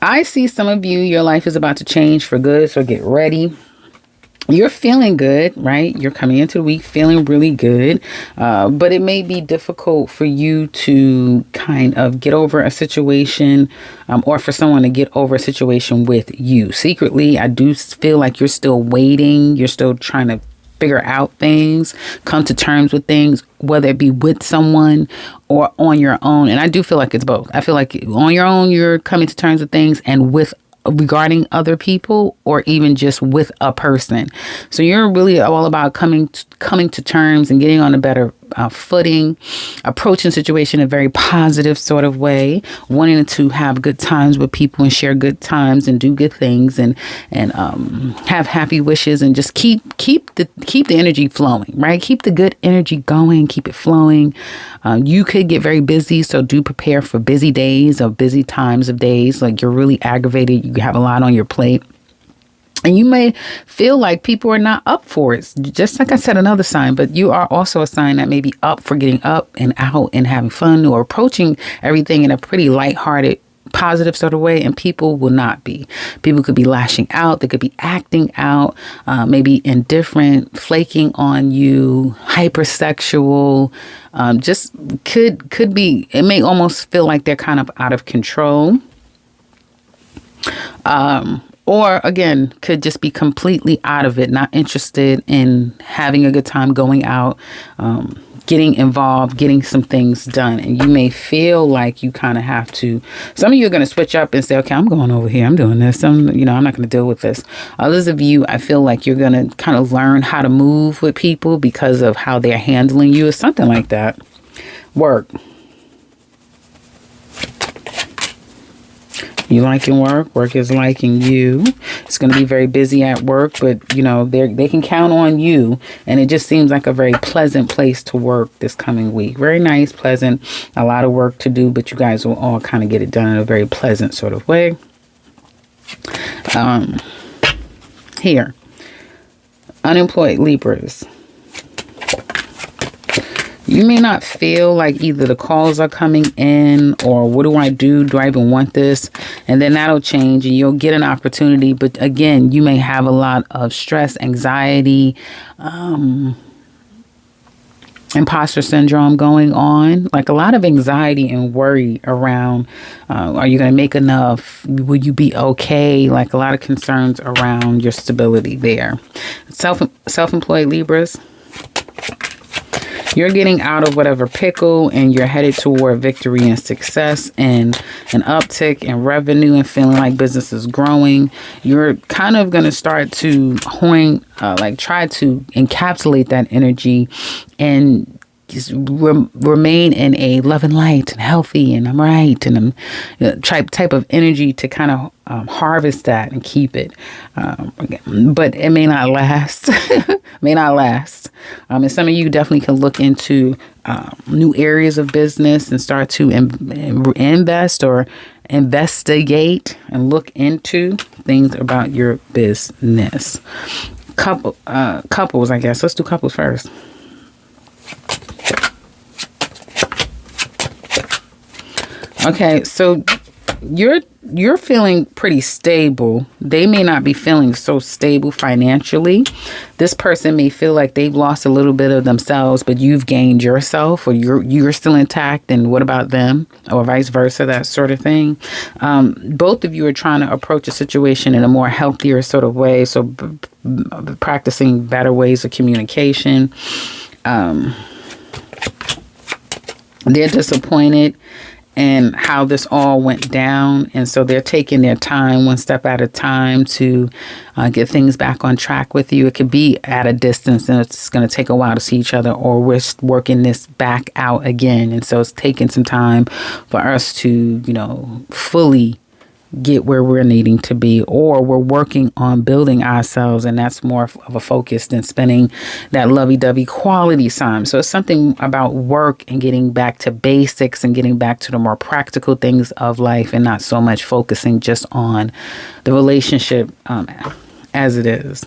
I see some of you, your life is about to change for good, so get ready. You're feeling good, right? You're coming into the week feeling really good, but it may be difficult for you to kind of get over a situation, or for someone to get over a situation with you. Secretly, I do feel like you're still waiting. You're still trying to figure out things, come to terms with things, whether it be with someone or on your own. And I do feel like it's both. I feel like on your own, you're coming to terms with things, and regarding other people, or even just with a person. So you're really all about coming to terms and getting on a better footing, approaching situation in a very positive sort of way, wanting to have good times with people and share good times and do good things and have happy wishes and just keep the energy flowing, right? Keep the good energy going, keep it flowing. You could get very busy, so do prepare for busy days or busy times of days. Like you're really aggravated, you have a lot on your plate. And you may feel like people are not up for it. Just like I said, another sign, but you are also a sign that may be up for getting up and out and having fun or approaching everything in a pretty lighthearted, positive sort of way. And people will not be. People could be lashing out. They could be acting out, maybe indifferent, flaking on you, hypersexual. Just could be. It may almost feel like they're kind of out of control. Or again, could just be completely out of it, not interested in having a good time, going out, getting involved, getting some things done. And you may feel like you kind of have to. Some of you are going to switch up and say, okay, I'm going over here. I'm doing this. I'm not going to deal with this. Others of you, I feel like you're going to kind of learn how to move with people because of how they're handling you or something like that. Work. You liking work. Work is liking you. It's going to be very busy at work, but they can count on you. And it just seems like a very pleasant place to work this coming week. Very nice, pleasant, a lot of work to do, but you guys will all kind of get it done in a very pleasant sort of way. Here, unemployed Libras. You may not feel like either the calls are coming in or what do I do? Do I even want this? And then that'll change and you'll get an opportunity. But again, you may have a lot of stress, anxiety, imposter syndrome going on, like a lot of anxiety and worry around, are you going to make enough? Will you be okay? Like a lot of concerns around your stability there. Self-employed Libras. You're getting out of whatever pickle and you're headed toward victory and success and an uptick in revenue and feeling like business is growing. You're kind of going to start to try to encapsulate that energy and just remain in a love and light and healthy and I'm right and I'm type of energy to kind of harvest that and keep it. But it may not last. And some of you definitely can look into new areas of business and start to invest or investigate and look into things about your business. Couples, I guess. Let's do couples first. Okay, so you're feeling pretty stable. They may not be feeling so stable financially. This person may feel like they've lost a little bit of themselves, but you've gained yourself, or you're still intact. And what about them, or vice versa, that sort of thing. Both of you are trying to approach a situation in a more healthier sort of way. So practicing better ways of communication. They're disappointed and how this all went down. And so they're taking their time, one step at a time, to get things back on track with you. It could be at a distance and it's going to take a while to see each other, or we're working this back out again. And so it's taking some time for us to, fully get where we're needing to be, or we're working on building ourselves, and that's more of a focus than spending that lovey-dovey quality time. So it's something about work and getting back to basics and getting back to the more practical things of life, and not so much focusing just on the relationship as it is.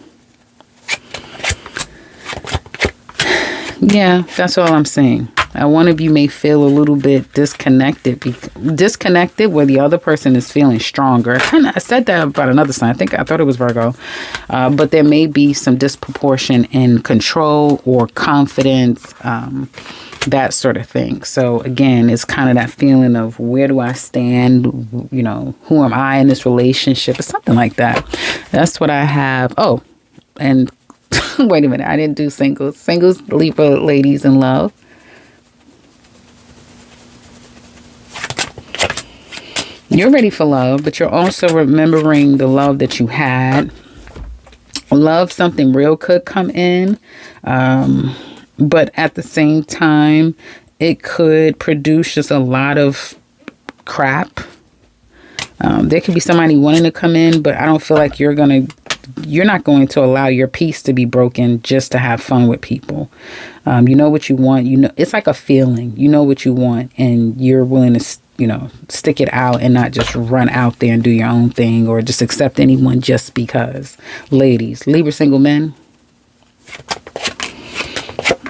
Yeah, that's all I'm saying. One of you may feel a little bit disconnected where the other person is feeling stronger. I said that about another sign. I thought it was Virgo. But there may be some disproportion in control or confidence, that sort of thing. So again, it's kind of that feeling of, where do I stand? Who am I in this relationship? Or something like that. That's what I have. Oh, and wait a minute. I didn't do singles. Singles, Libra ladies in love. You're ready for love, but you're also remembering the love that you had. Love, something real could come in. But at the same time, it could produce just a lot of crap. There could be somebody wanting to come in, but I don't feel like you're not going to allow your peace to be broken just to have fun with people. You know what you want. You know, it's like a feeling. You know what you want, and you're willing to, stick it out and not just run out there and do your own thing or just accept anyone just because. Ladies, Libra single men,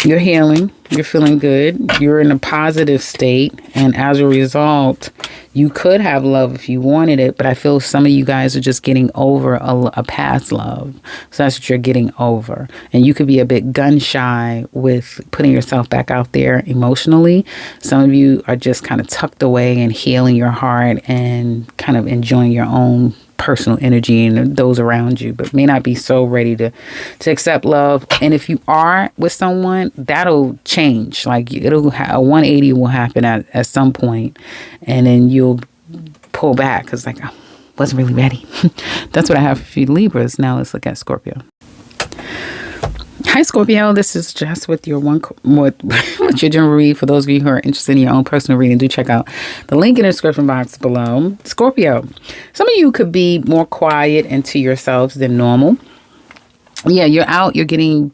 you're healing. You're feeling good. You're in a positive state. And as a result, you could have love if you wanted it. But I feel some of you guys are just getting over a past love. So that's what you're getting over. And you could be a bit gun shy with putting yourself back out there emotionally. Some of you are just kind of tucked away and healing your heart and kind of enjoying your own personal energy and those around you, but may not be so ready to accept love. And if you are with someone, that'll change. Like a 180 will happen at some point, and then you'll pull back because like I wasn't really ready. That's what I have for you Libras. Now let's look at Scorpio. Hi Scorpio, this is Jess with your with your general read. For those of you who are interested in your own personal reading, do check out the link in the description box below. Scorpio, some of you could be more quiet and to yourselves than normal. Yeah, you're out, you're getting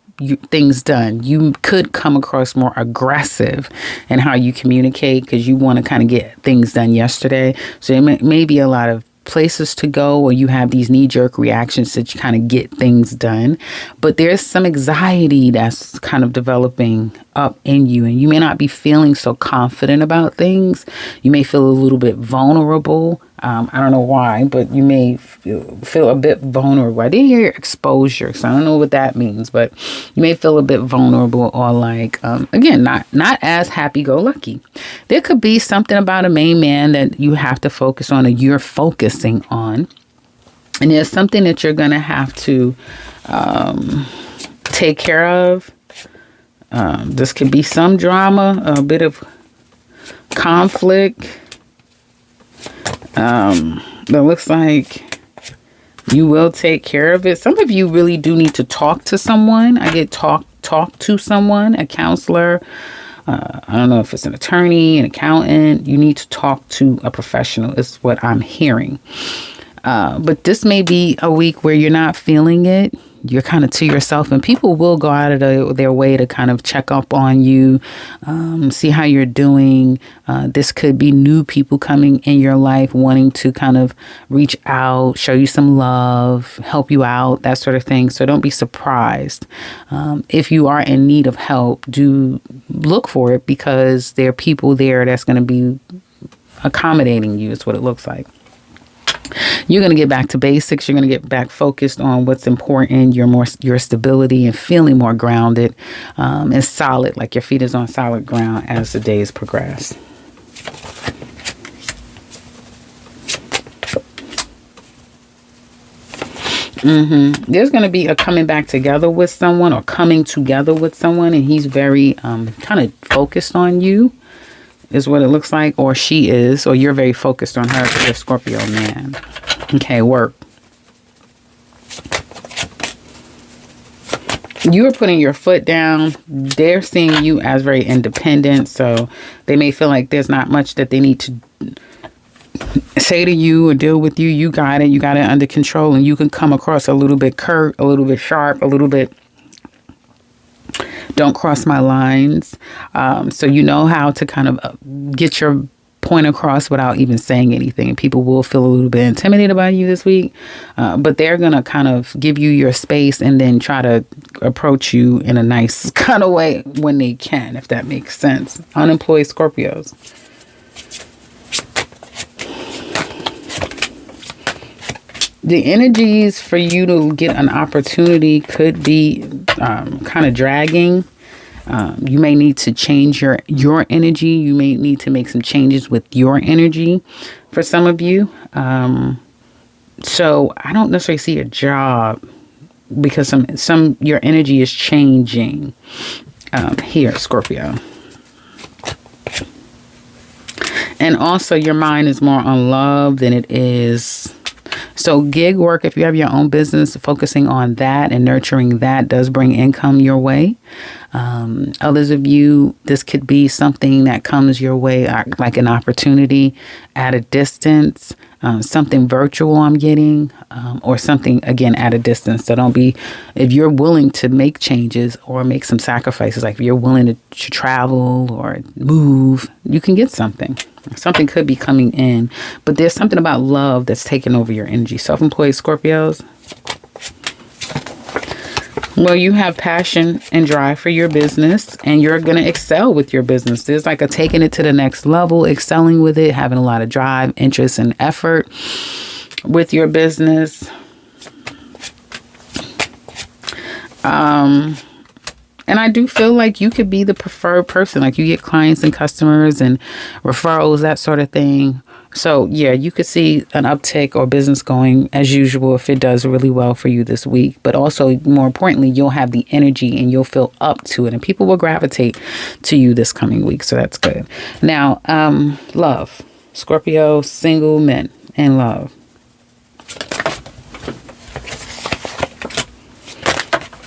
things done. You could come across more aggressive in how you communicate because you want to kind of get things done yesterday. So it may be a lot of places to go, or you have these knee-jerk reactions that you kind of get things done, but there's some anxiety that's kind of developing up in you, and you may not be feeling so confident about things. You may feel a little bit vulnerable. I don't know why, but you may feel a bit vulnerable. I didn't hear exposure, so I don't know what that means, but you may feel a bit vulnerable or like, again, not as happy-go-lucky. There could be something about a main man that you have to focus on, or you're focusing on, and there's something that you're going to have to take care of. This could be some drama, a bit of conflict. That looks like you will take care of it. Some of you really do need to talk to someone. I get talk to someone, a counselor. I don't know if it's an attorney, an accountant. You need to talk to a professional is what I'm hearing. But this may be a week where you're not feeling it. You're kind of to yourself, and people will go out of their way to kind of check up on you, see how you're doing. This could be new people coming in your life wanting to kind of reach out, show you some love, help you out, that sort of thing. So don't be surprised. If you are in need of help, do look for it, because there are people there that's going to be accommodating you, is what it looks like. You're going to get back to basics. You're going to get back focused on what's important. Your stability and feeling more grounded and solid, like your feet is on solid ground as the days progress. There's going to be a coming back together with someone, or coming together with someone, and he's very kind of focused on you, is what it looks like, or she is, or you're very focused on her because you're Scorpio man. Okay, work. You are putting your foot down. They're seeing you as very independent, so they may feel like there's not much that they need to say to you or deal with you. You got it. You got it under control, and you can come across a little bit curt, a little bit sharp, a little bit don't cross my lines. So you know how to kind of get your point across without even saying anything. And people will feel a little bit intimidated by you this week, but they're going to kind of give you your space and then try to approach you in a nice kind of way when they can, if that makes sense. Unemployed Scorpios. The energies for you to get an opportunity could be kind of dragging. You may need to change your energy. You may need to make some changes with your energy for some of you. So I don't necessarily see a job, because some your energy is changing here, Scorpio. And also your mind is more on love than it is. So gig work, if you have your own business, focusing on that and nurturing that does bring income your way. Others of you, this could be something that comes your way, like an opportunity at a distance, something virtual I'm getting, or something, again, at a distance. So don't be, if you're willing to make changes or make some sacrifices, like if you're willing to travel or move, you can get something. Something could be coming in, but there's something about love that's taking over your energy. Self-employed Scorpios. Well, you have passion and drive for your business, and you're going to excel with your business. There's like a taking it to the next level, excelling with it, having a lot of drive, interest, and effort with your business. And I do feel like you could be the preferred person. Like you get clients and customers and referrals, that sort of thing. So yeah, you could see an uptick or business going as usual if it does really well for you this week. But also, more importantly, you'll have the energy and you'll feel up to it. And people will gravitate to you this coming week. So that's good. Now, love. Scorpio, single men in love.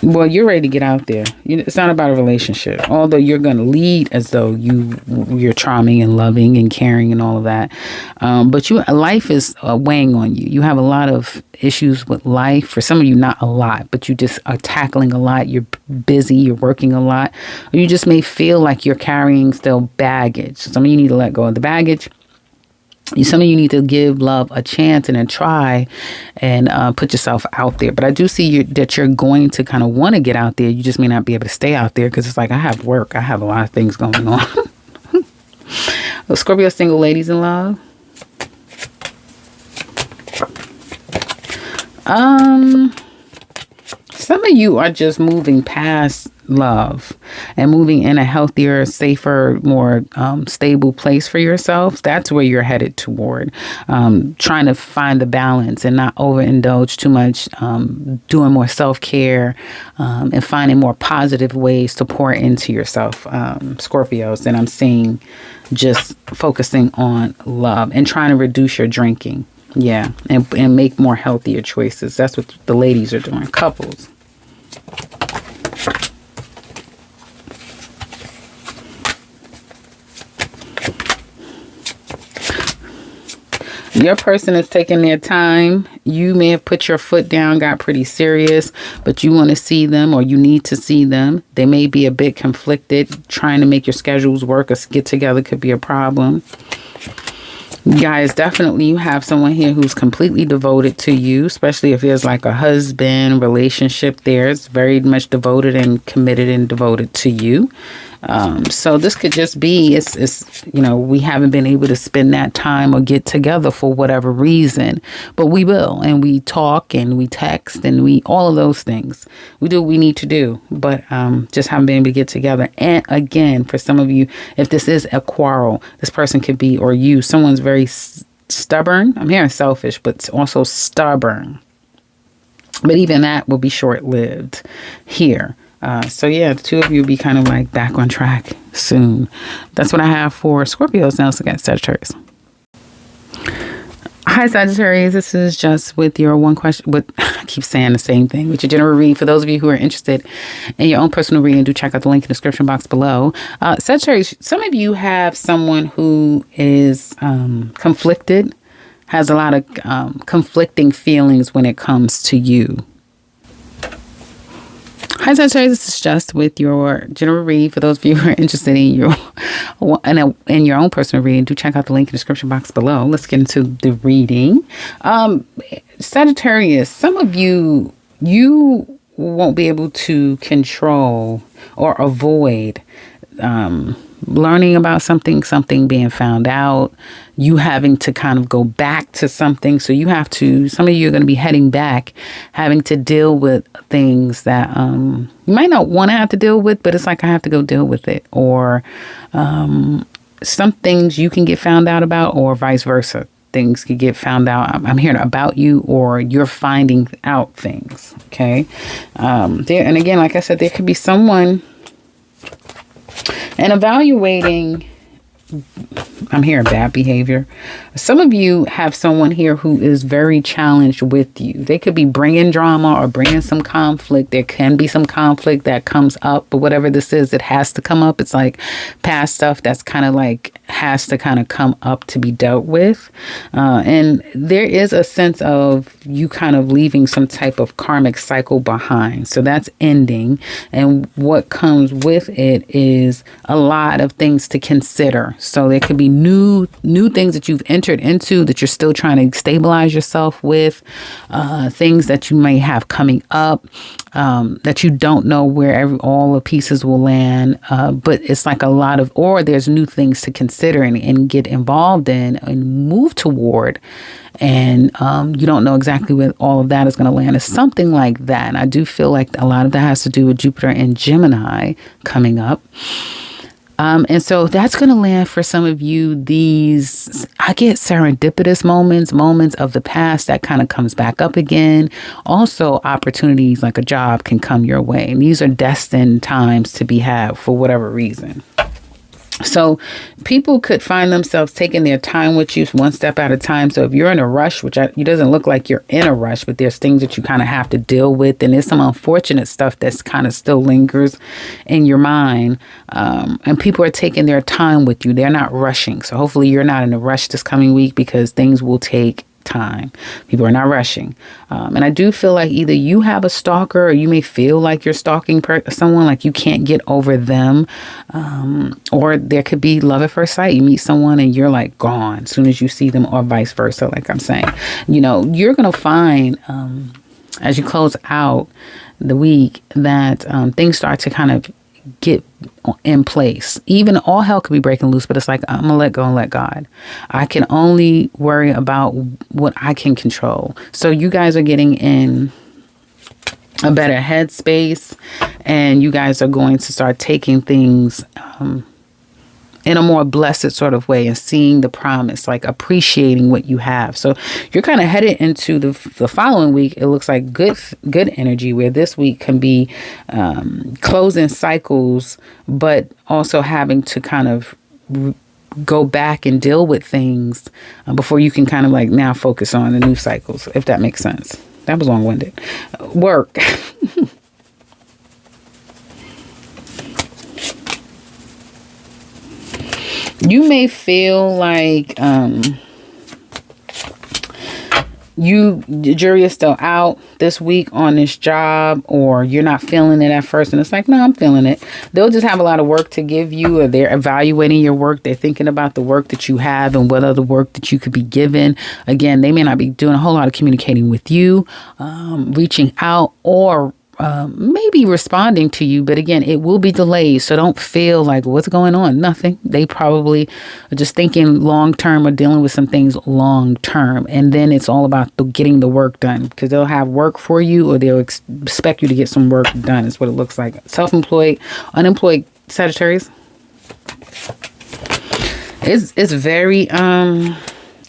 Well, you're ready to get out there. It's not about a relationship, although you're going to lead as though you're charming and loving and caring and all of that. But life is weighing on you. You have a lot of issues with life. For some of you, not a lot, but you just are tackling a lot. You're busy. You're working a lot. Or you just may feel like you're carrying still baggage. Some of you need to let go of the baggage. Some of you need to give love a chance and a try and put yourself out there. But I do see that you're going to kind of want to get out there. You just may not be able to stay out there because it's like, I have work. I have a lot of things going on. Well, Scorpio single ladies in love. Some of you are just moving past love and moving in a healthier, safer, more stable place for yourselves. That's where you're headed toward. Trying to find the balance and not overindulge too much, doing more self-care, and finding more positive ways to pour into yourself, Scorpios. And I'm seeing just focusing on love and trying to reduce your drinking. Yeah, and make more healthier choices. That's what the ladies are doing. Couples. Your person is taking their time. You may have put your foot down, got pretty serious, but you want to see them or you need to see them. They may be a bit conflicted. Trying to make your schedules work or get together could be a problem. Guys, definitely you have someone here who's completely devoted to you, especially if there's like a husband relationship there. It's very much devoted and committed and devoted to you. So this could just be, it's we haven't been able to spend that time or get together for whatever reason, but we will. And we talk and we text and all of those things. We do what we need to do, but just haven't been able to get together. And again, for some of you, if this is a quarrel, this person could be, or you, someone's very stubborn. I'm hearing selfish, but also stubborn. But even that will be short-lived here. So yeah, the two of you will be kind of like back on track soon. That's what I have for Scorpios. Now let's look at Sagittarius. Hi Sagittarius, this is just with your one question, I keep saying the same thing, with your general read. For those of you who are interested in your own personal reading, do check out the link in the description box below. Sagittarius, some of you have someone who is conflicted, has a lot of conflicting feelings when it comes to you. Hi Sagittarius, this is just with your general read. For those of you who are interested in your own personal reading, do check out the link in the description box below. Let's get into the reading. Sagittarius, some of you won't be able to control or avoid learning about something being found out, you having to kind of go back to something. So some of you are going to be heading back, having to deal with things that you might not want to have to deal with, but it's like, I have to go deal with it. Or some things you can get found out about, or vice versa. Things can get found out. I'm hearing about you, or you're finding out things. Okay. And again, like I said, there could be someone. And evaluating I'm hearing bad behavior. Some of you have someone here who is very challenged with you. They could be bringing drama or bringing some conflict. There can be some conflict that comes up, but whatever this is, it has to come up. It's like past stuff that's kind of like has to kind of come up to be dealt with. And there is a sense of you kind of leaving some type of karmic cycle behind. So that's ending. And what comes with it is a lot of things to consider. So there could be new things that you've entered into that you're still trying to stabilize yourself with, things that you may have coming up, that you don't know where all the pieces will land. But it's like a lot of, or there's new things to consider and get involved in and move toward. And you don't know exactly where all of that is going to land. It's something like that. And I do feel like a lot of that has to do with Jupiter and Gemini coming up. And so that's going to land for some of you these, I get serendipitous moments of the past that kind of comes back up again. Also, opportunities like a job can come your way. And these are destined times to be had for whatever reason. So people could find themselves taking their time with you one step at a time. So if you're in a rush, which it doesn't look like you're in a rush, but there's things that you kind of have to deal with. And there's some unfortunate stuff that's kind of still lingers in your mind. And people are taking their time with you. They're not rushing. So hopefully you're not in a rush this coming week because things will take time. People are not rushing. And I do feel like either you have a stalker or you may feel like you're stalking someone, like you can't get over them. Or there could be love at first sight. You meet someone and you're like gone as soon as you see them, or vice versa. Like I'm saying, you're going to find as you close out the week that things start to kind of get in place. Even all hell could be breaking loose, but it's like, I'm gonna let go and let God. I can only worry about what I can control. So you guys are getting in a better headspace, and you guys are going to start taking things in a more blessed sort of way and seeing the promise, like appreciating what you have. So you're kind of headed into the following week. It looks like good energy, where this week can be closing cycles, but also having to kind of go back and deal with things before you can kind of like now focus on the new cycles, if that makes sense. That was long-winded. Work. You may feel like the jury is still out this week on this job, or you're not feeling it at first. And it's like, no, I'm feeling it. They'll just have a lot of work to give you, or they're evaluating your work. They're thinking about the work that you have and what other work that you could be given. Again, they may not be doing a whole lot of communicating with you, reaching out, or maybe responding to you, but again, it will be delayed. So don't feel like what's going on. Nothing. They probably are just thinking long term or dealing with some things long term. And then it's all about getting the work done, because they'll have work for you, or they'll expect you to get some work done, is what it looks like. Self-employed, unemployed Sagittarius. It's very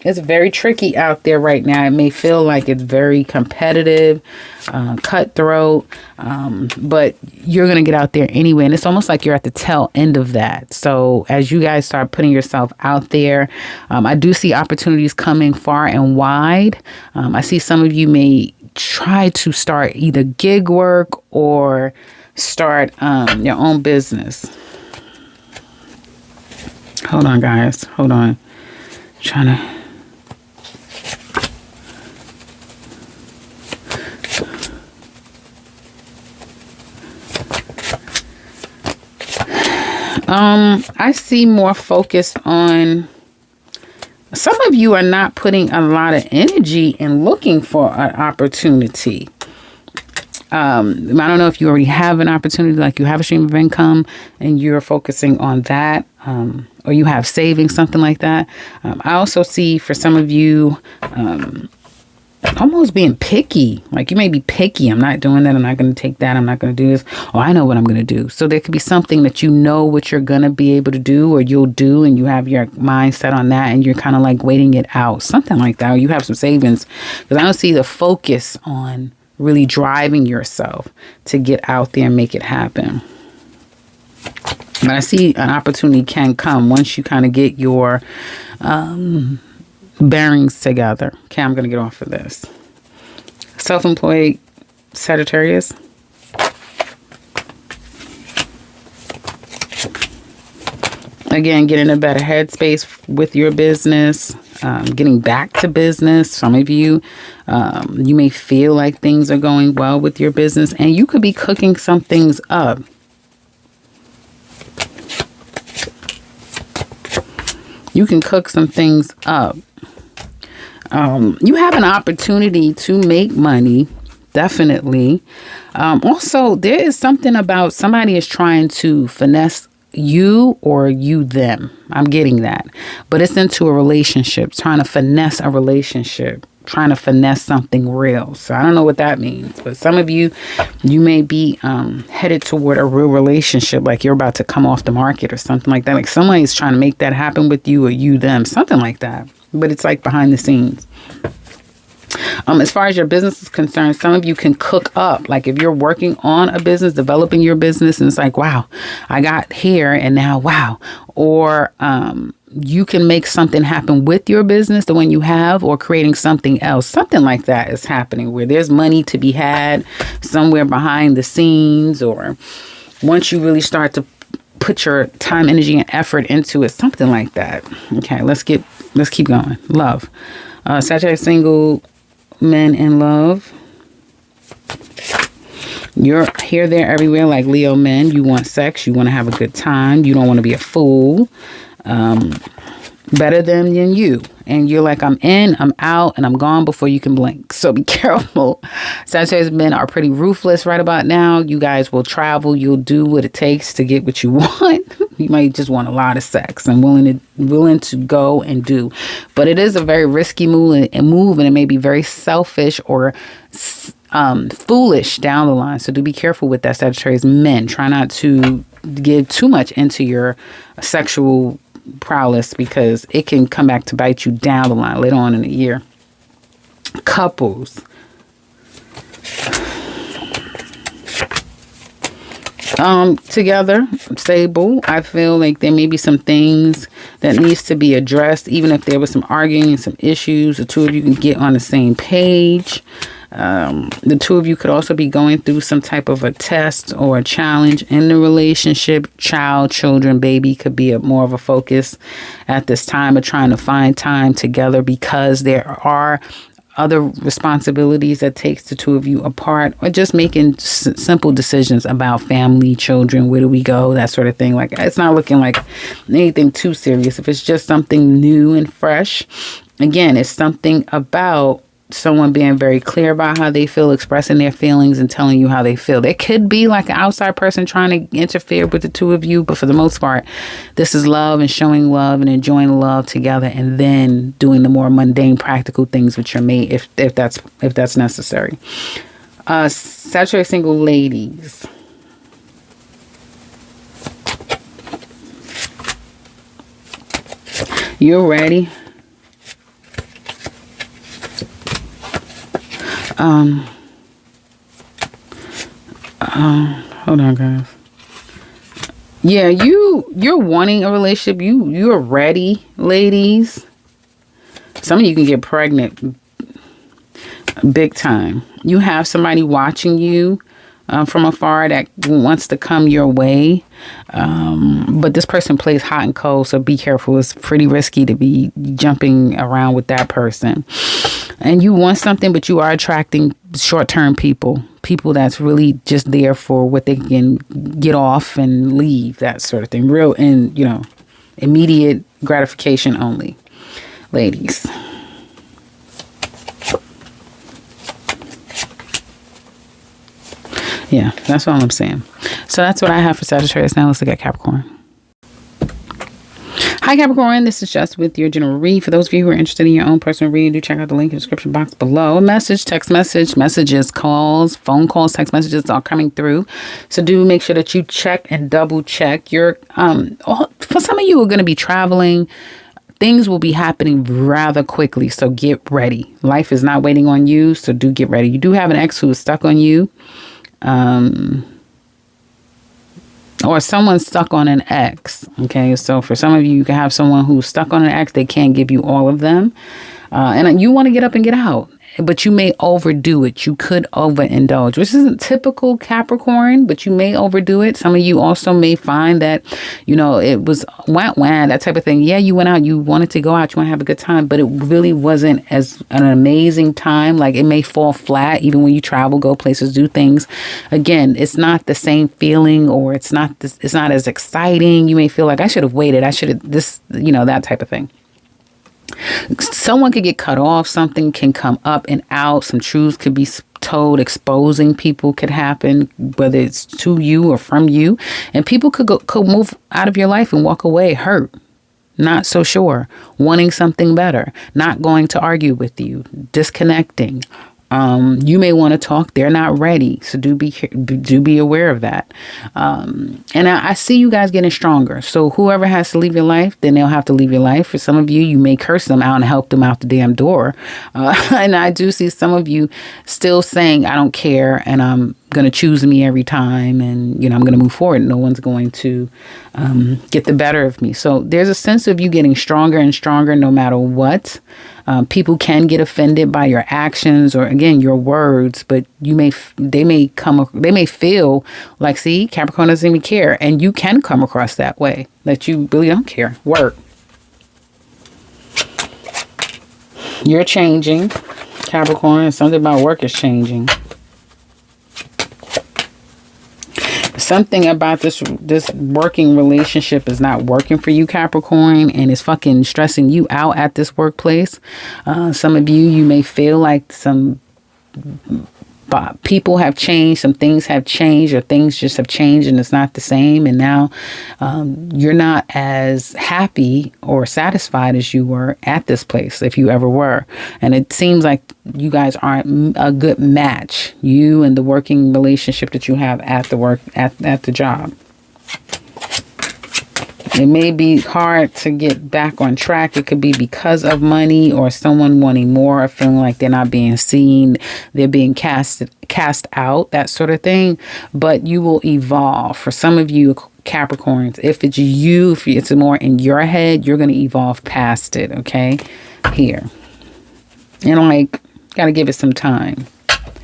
it's very tricky out there right now. It may feel like it's very competitive, cutthroat, but you're going to get out there anyway. And it's almost like you're at the tail end of that. So as you guys start putting yourself out there, I do see opportunities coming far and wide. I see some of you may try to start either gig work or start your own business. Hold on, guys. Hold on. Trying to... I see more focus on, some of you are not putting a lot of energy in looking for an opportunity. I don't know if you already have an opportunity, like you have a stream of income and you're focusing on that, or you have savings, something like that. I also see for some of you, almost being picky. Like you may be picky. I'm not doing that. I'm not going to take that. I'm not going to do this. Oh, I know what I'm going to do. So there could be something that you know what you're going to be able to do, or you'll do, and you have your mind set on that, and you're kind of like waiting it out. Something like that. Or you have some savings, because I don't see the focus on really driving yourself to get out there and make it happen. But I see an opportunity can come once you kind of get your bearings together. Okay, I'm going to get off of this. Self-employed Sagittarius. Again, get in a better headspace with your business, getting back to business. Some of you, you may feel like things are going well with your business, and you could be cooking some things up. You can cook some things up. You have an opportunity to make money, definitely. Also, there is something about somebody is trying to finesse you or you them. I'm getting that. But it's into a relationship, trying to finesse a relationship, trying to finesse something real. So I don't know what that means. But some of you, you may be headed toward a real relationship, like you're about to come off the market or something like that. Like somebody's trying to make that happen with you or you them, something like that. But it's like behind the scenes. As far as your business is concerned, some of you can cook up. Like if you're working on a business, developing your business, and it's like, wow, I got here and now, wow. Or you can make something happen with your business, the one you have, or creating something else. Something like that is happening where there's money to be had somewhere behind the scenes, or once you really start to put your time, energy, and effort into it, something like that. Okay, let's keep going. Love. Sagittarius single men in love. You're here, there, everywhere like Leo men. You want sex. You want to have a good time. You don't want to be a fool. Better than you. And you're like, I'm in, I'm out, and I'm gone before you can blink. So be careful. Sagittarius men are pretty ruthless right about now. You guys will travel. You'll do what it takes to get what you want. You might just want a lot of sex and willing to go and do. But it is a very risky move, and it may be very selfish or foolish down the line. So do be careful with that, Sagittarius men. Try not to give too much into your sexual prowess, because it can come back to bite you down the line later on in the year. Couples. Together, stable. I feel like there may be some things that needs to be addressed, even if there was some arguing and some issues. The two of you can get on the same page. The two of you could also be going through some type of a test or a challenge in the relationship. Children, baby could be more of a focus at this time of trying to find time together, because there are other responsibilities that takes the two of you apart, or just making simple decisions about family, children, where do we go, that sort of thing. Like, it's not looking like anything too serious. If it's just something new and fresh, again, it's something about someone being very clear about how they feel, expressing their feelings and telling you how they feel. There could be like an outside person trying to interfere with the two of you, but for the most part, this is love and showing love and enjoying love together, and then doing the more mundane, practical things with your mate if that's necessary. Sagittarius single ladies. You're ready. Hold on, guys. Yeah, you're wanting a relationship. You're ready, ladies. Some of you can get pregnant big time. You have somebody watching you from afar that wants to come your way. But this person plays hot and cold, so be careful. It's pretty risky to be jumping around with that person. And you want something, but you are attracting short-term people that's really just there for what they can get off and leave, that sort of thing. Real and, immediate gratification only, ladies. Yeah, that's all I'm saying. So that's what I have for Sagittarius. Now let's look at Capricorn. Hi Capricorn, this is Just with your general read. For those of you who are interested in your own personal reading, do check out the link in the description box below. A message, text message, messages, calls, phone calls, text messages are coming through. So do make sure that you check and double check. For some of you who are going to be traveling, things will be happening rather quickly. So get ready. Life is not waiting on you. So do get ready. You do have an ex who is stuck on you. or someone stuck on an ex. Okay, so for some of you, you can have someone who's stuck on an ex. They can't give you all of them. And you want to get up and get out, but you may overdo it. You could overindulge, which isn't typical Capricorn, but you may overdo it. Some of you also may find that, it was wah, that type of thing. Yeah, you went out, you wanted to go out, you want to have a good time, but it really wasn't as an amazing time. Like, it may fall flat even when you travel, go places, do things. Again, it's not the same feeling, or it's not as exciting. You may feel like, I should have waited. I should have that type of thing. Someone could get cut off. Something can come up and out. Some truths could be told. Exposing people could happen, whether it's to you or from you. And people could move out of your life and walk away hurt, not so sure, wanting something better, not going to argue with you, disconnecting. You may want to talk. They're not ready. So do be aware of that. And I see you guys getting stronger. So whoever has to leave your life, then they'll have to leave your life. For some of you, you may curse them out and help them out the damn door. And I do see some of you still saying, I don't care, and I'm going to choose me every time, and I'm going to move forward. No one's going to get the better of me. So there's a sense of you getting stronger and stronger no matter what. People can get offended by your actions or, again, your words, but they may feel like, see, Capricorn doesn't even care, and you can come across that way, that you really don't care. Work. You're changing, Capricorn. Something about work is changing. Something about this working relationship is not working for you, Capricorn, and it's fucking stressing you out at this workplace. Some of you may feel like some people have changed, some things have changed, or things just have changed and it's not the same. And now you're not as happy or satisfied as you were at this place, if you ever were. And it seems like you guys aren't a good match, you and the working relationship that you have at the work, at the job. It may be hard to get back on track. It could be because of money or someone wanting more or feeling like they're not being seen. They're being cast out, that sort of thing. But you will evolve. For some of you Capricorns, if it's you, if it's more in your head, you're going to evolve past it. Okay. Here. And got to give it some time.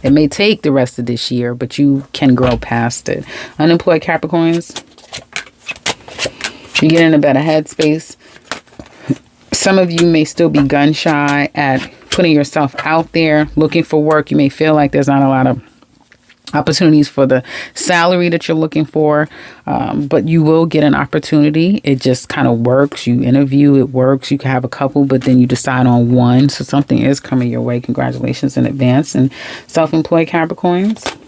It may take the rest of this year, but you can grow past it. Unemployed Capricorns, you get in a better headspace. Some of you may still be gun shy at putting yourself out there, looking for work. You may feel like there's not a lot of opportunities for the salary that you're looking for, but you will get an opportunity. It just kind of works. You interview, it works. You can have a couple, but then you decide on one. So something is coming your way. Congratulations in advance. And self-employed Capricorns,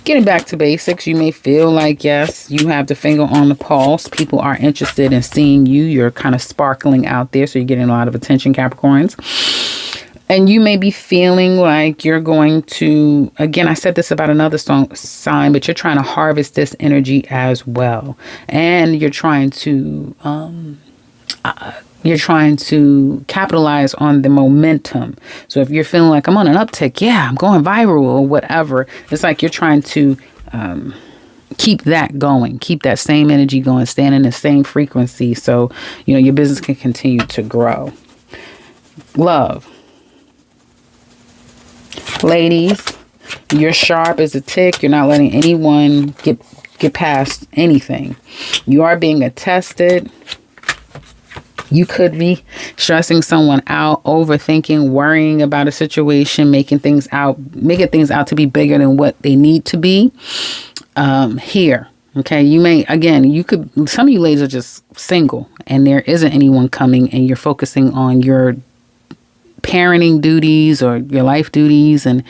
getting back to basics, you may feel like, yes, you have the finger on the pulse. People are interested in seeing you. You're kind of sparkling out there, so you're getting a lot of attention, Capricorns. And you may be feeling like you're going to, again, I said this about another sign, but you're trying to harvest this energy as well. And you're trying to capitalize on the momentum. So if you're feeling like I'm on an uptick, yeah, I'm going viral or whatever, it's like you're trying to keep that going, keep that same energy going, stand in the same frequency. So, your business can continue to grow. Love. Ladies, you're sharp as a tick. You're not letting anyone get past anything. You are being attested. You could be stressing someone out, overthinking, worrying about a situation, making things out to be bigger than what they need to be. Here, okay, some of you ladies are just single and there isn't anyone coming, and you're focusing on your parenting duties or your life duties, and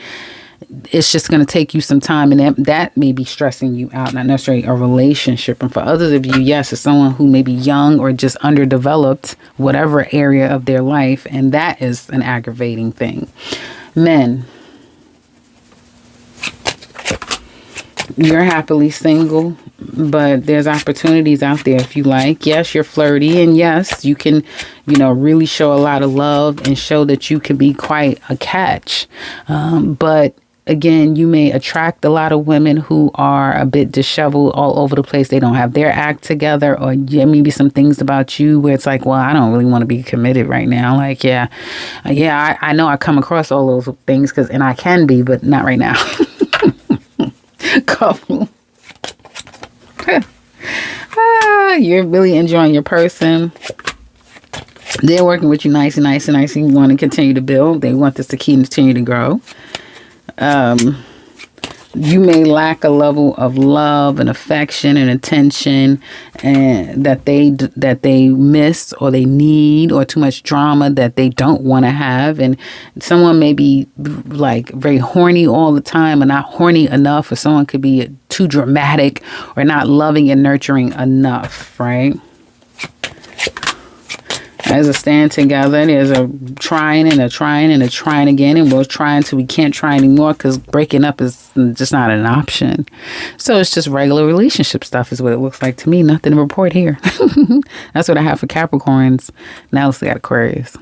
it's just going to take you some time, and that may be stressing you out, not necessarily a relationship. And for others of you, yes, it's someone who may be young or just underdeveloped, whatever area of their life, and that is an aggravating thing. Men, you're happily single, but there's opportunities out there if you like. Yes, you're flirty, and yes, you can, really show a lot of love and show that you can be quite a catch. But again, you may attract a lot of women who are a bit disheveled all over the place. They don't have their act together, or maybe some things about you where it's like, well, I don't really want to be committed right now. Like, I know I come across all those things and I can be, but not right now. Couple. You're really enjoying your person. They're working with you nice and nice and nice, and you want to continue to build. They want this to continue to grow. You may lack a level of love and affection and attention, and that they miss or they need, or too much drama that they don't want to have. And someone may be like very horny all the time, or not horny enough, or someone could be too dramatic or not loving and nurturing enough, right? There's a stand together. There's a trying and a trying and a trying again. And we're trying till we can't try anymore because breaking up is just not an option. So it's just regular relationship stuff is what it looks like to me. Nothing to report here. That's what I have for Capricorns. Now let's look at Aquarius.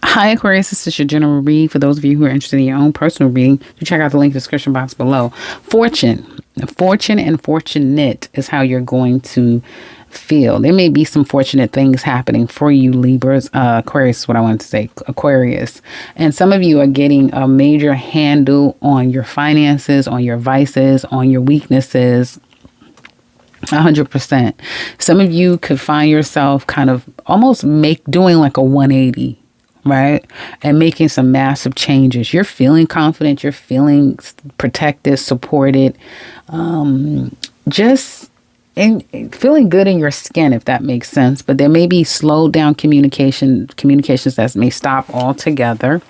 Hi, Aquarius. This is your general read. For those of you who are interested in your own personal reading, you check out the link in the description box below. Fortune and fortunate is how you're going to feel. There may be some fortunate things happening for you, Libras. Aquarius is what I wanted to say. Aquarius. And some of you are getting a major handle on your finances, on your vices, on your weaknesses. 100%. Some of you could find yourself kind of almost doing like a 180. Right? And making some massive changes. You're feeling confident. You're feeling protected, supported. Just feeling good in your skin, if that makes sense. But there may be slowed down communications that may stop altogether.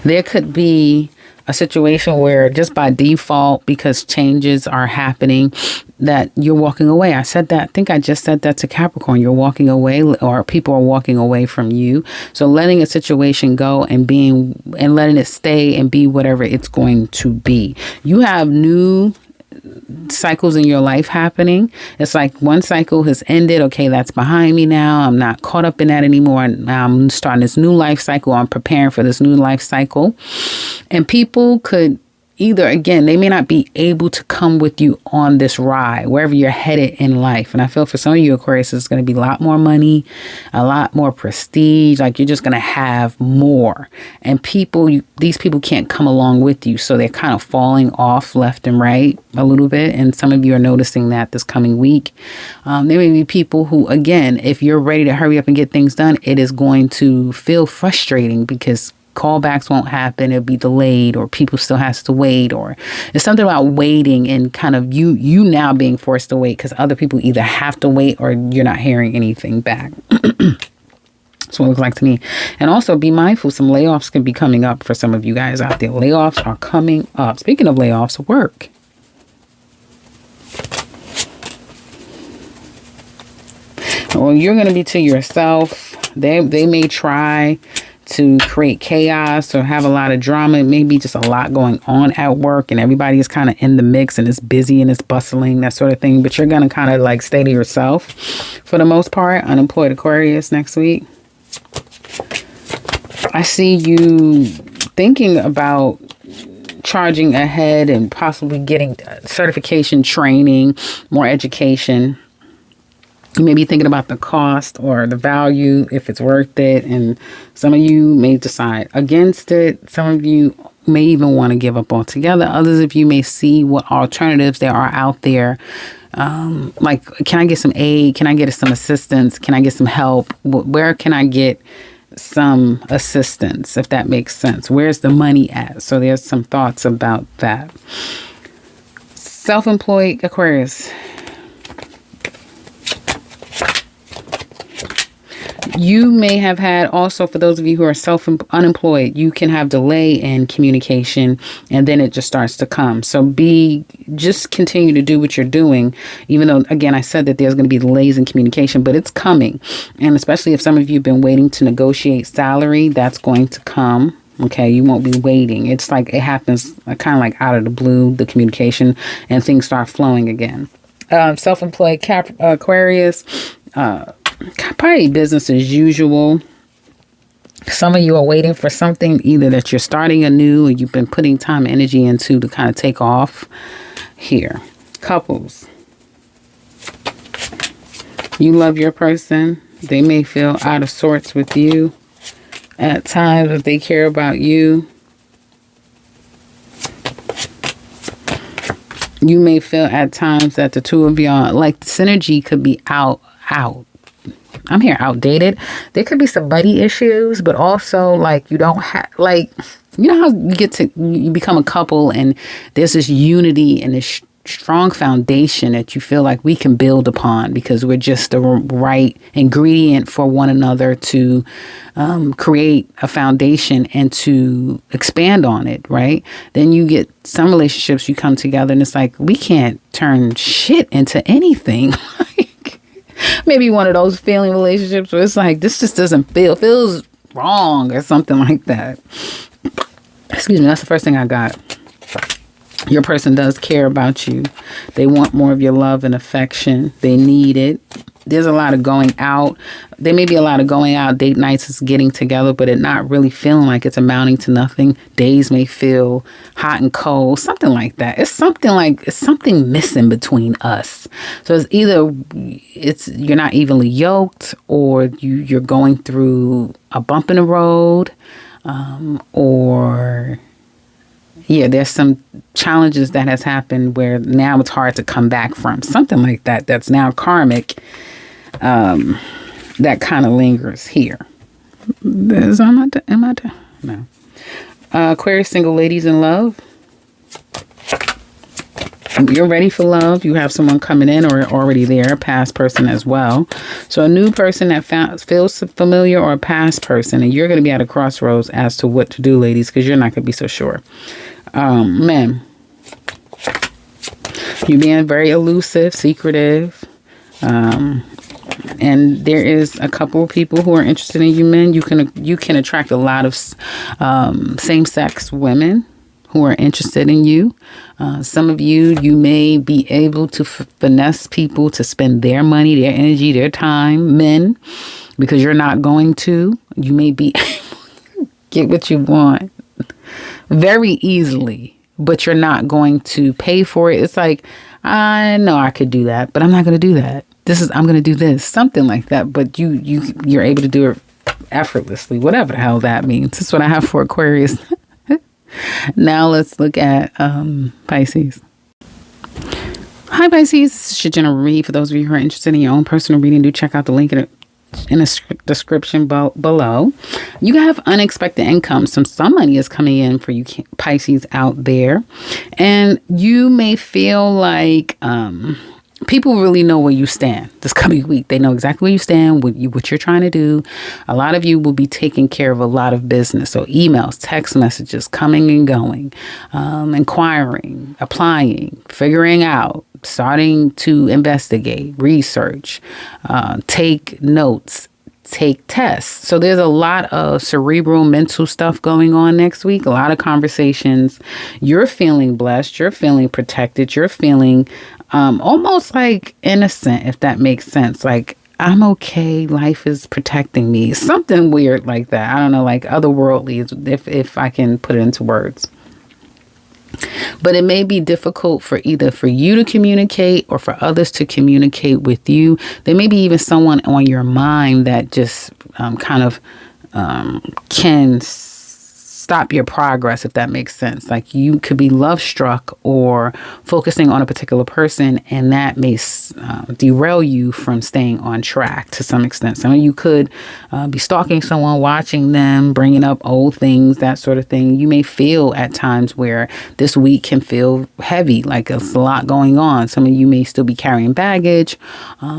There could be a situation where just by default, because changes are happening, that you're walking away. I said that. I think I just said that to Capricorn. You're walking away, or people are walking away from you. So letting a situation go and letting it stay and be whatever it's going to be. You have new cycles in your life happening. It's like one cycle has ended. Okay, that's behind me now. I'm not caught up in that anymore. Now I'm starting this new life cycle. I'm preparing for this new life cycle. And people could either, again, they may not be able to come with you on this ride, wherever you're headed in life. And I feel for some of you, Aquarius, it's going to be a lot more money, a lot more prestige. Like you're just going to have more. And these people can't come along with you. So they're kind of falling off left and right a little bit. And some of you are noticing that this coming week. There may be people who, again, if you're ready to hurry up and get things done, it is going to feel frustrating because callbacks won't happen. It'll be delayed, or people still has to wait, or it's something about waiting and kind of you now being forced to wait because other people either have to wait or you're not hearing anything back. That's what it looks like to me. And also be mindful, some layoffs can be coming up for some of you guys out there. Layoffs are coming up. Speaking of layoffs, work. Well, you're going to be to yourself. They may try to create chaos or have a lot of drama. It may be just a lot going on at work and everybody is kind of in the mix and it's busy and it's bustling, that sort of thing. But you're going to kind of like stay to yourself for the most part. Unemployed Aquarius next week. I see you thinking about charging ahead and possibly getting certification training, more education. You may be thinking about the cost or the value, if it's worth it. And some of you may decide against it. Some of you may even want to give up altogether. Others of you may see what alternatives there are out there. Like, can I get some aid? Can I get some assistance? Can I get some help? Where can I get some assistance, if that makes sense? Where's the money at? So there's some thoughts about that. Self-employed Aquarius. You may have had also, for those of you who are unemployed, you can have delay in communication and then it just starts to come. So just continue to do what you're doing, even though, again, I said that there's going to be delays in communication, but it's coming. And especially if some of you have been waiting to negotiate salary, that's going to come. Okay, you won't be waiting. It's like it happens kind of like out of the blue, the communication, and things start flowing again. Self-employed Aquarius, probably business as usual. Some of you are waiting for something either that you're starting anew or you've been putting time and energy into to kind of take off here. Couples. You love your person. They may feel out of sorts with you at times if they care about you. You may feel at times that the two of y'all, like, synergy could be out. I'm here outdated. There could be some money issues, but also like you don't have, like, you know how you become a couple and there's this unity and this strong foundation that you feel like we can build upon because we're just the right ingredient for one another to create a foundation and to expand on it, right? Then you get some relationships, you come together and it's like, we can't turn shit into anything. Maybe one of those feeling relationships where it's like, this just doesn't feels wrong or something like that. Excuse me, that's the first thing I got. Your person does care about you. They want more of your love and affection. They need it. There's a lot of going out. There may be a lot of going out, date nights, is getting together, but it not really feeling like it's amounting to nothing. Days may feel hot and cold, something like that. It's something missing between us. So it's either you're not evenly yoked, or you're going through a bump in the road, or there's some challenges that has happened where now it's hard to come back from. Something like that. That's now karmic. That kind of lingers here. No. Aquarius single ladies in love. You're ready for love. You have someone coming in or already there, a past person as well. So a new person that feels familiar, or a past person, and you're going to be at a crossroads as to what to do, ladies, because you're not going to be so sure. Men, you're being very elusive, secretive, and there is a couple of people who are interested in you, men. You can attract a lot of same-sex women who are interested in you. Some of you may be able to finesse people to spend their money, their energy, their time, men, because you're not going to. You may be able to get what you want very easily, but you're not going to pay for it. It's like, I know I could do that, but I'm not going to do that. I'm going to do this, something like that. But you're able to do it effortlessly, whatever the hell that means. That's what I have for Aquarius. Now let's look at Pisces. Hi, Pisces. This is your general read. For those of you who are interested in your own personal reading, do check out the link in the description below. You have unexpected income. Some money is coming in for you Pisces out there. And you may feel like people really know where you stand this coming week. They know exactly where you stand, what you're trying to do. A lot of you will be taking care of a lot of business. So emails, text messages, coming and going, inquiring, applying, figuring out, starting to investigate, research, take notes, take tests. So there's a lot of cerebral mental stuff going on next week, a lot of conversations. You're feeling blessed. You're feeling protected. You're feeling almost like innocent, if that makes sense. Like, I'm okay. Life is protecting me. Something weird like that. I don't know, like otherworldly, if I can put it into words. But it may be difficult for either for you to communicate or for others to communicate with you. There may be even someone on your mind that just can stop your progress, if that makes sense. Like, you could be love struck or focusing on a particular person, and that may derail you from staying on track to some extent. Some of you could be stalking someone, watching them, bringing up old things, that sort of thing. You may feel at times where this week can feel heavy, like there's a lot going on. Some of you may still be carrying baggage,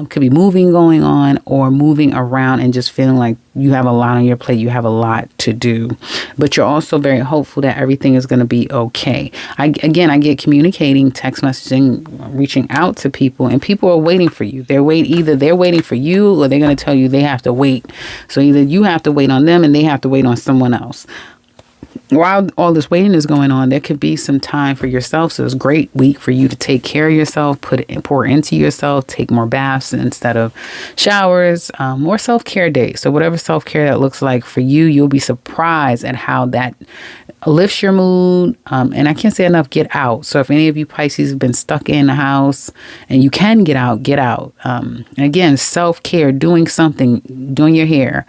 could be moving going on, or moving around and just feeling like you have a lot on your plate. You have a lot to do, but you're also very hopeful that everything is going to be okay. I get communicating, text messaging, reaching out to people, and people are waiting for you. Either they're waiting for you, or they're going to tell you they have to wait. So either you have to wait on them and they have to wait on someone else. while all this waiting is going on, there could be some time for yourself. So it's a great week for you to take care of yourself, pour into yourself, take more baths instead of showers, more self-care days. So whatever self-care that looks like for you, you'll be surprised at how that lifts your mood. And I can't say enough, get out. So if any of you Pisces have been stuck in the house and you can get out, get out. And again, self-care, doing something, doing your hair,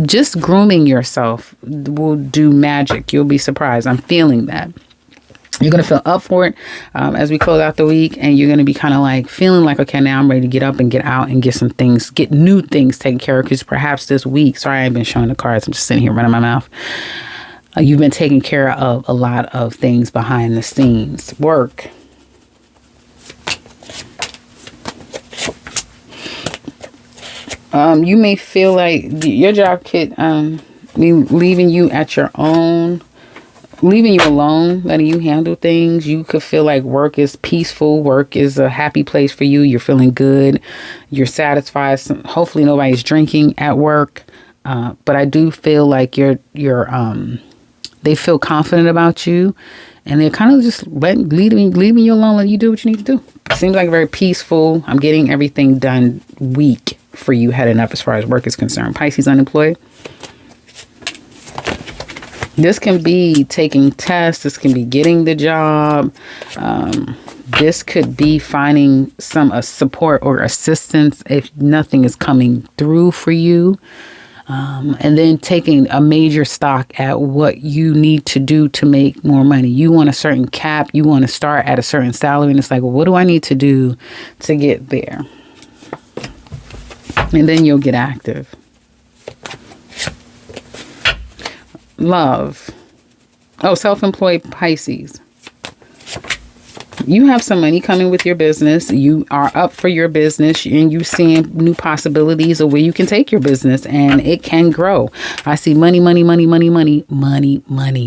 just grooming yourself will do magic. You'll be surprised. I'm feeling that. You're going to feel up for it as we close out the week. And you're going to be kind of like feeling like, okay, now I'm ready to get up and get out and get some things, get new things taken care of. Because perhaps this week, sorry, I ain't been showing the cards. I'm just sitting here running my mouth. You've been taking care of a lot of things behind the scenes. Work. You may feel like your job could be leaving you alone, letting you handle things. You could feel like work is peaceful. Work is a happy place for you. You're feeling good. You're satisfied. Hopefully nobody's drinking at work. But I do feel like they feel confident about you, and they're kind of just leaving you alone, letting you do what you need to do. It seems like very peaceful. I'm getting everything done week for you heading up as far as work is concerned. Pisces unemployed. This can be taking tests. This can be getting the job. This could be finding some support or assistance if nothing is coming through for you. And then taking a major stock at what you need to do to make more money. You want a certain cap. You want to start at a certain salary. And it's like, well, what do I need to do to get there? And then you'll get active. Love. Oh, self-employed Pisces. You have some money coming with your business. You are up for your business and you seeing new possibilities of where you can take your business and it can grow. I see money.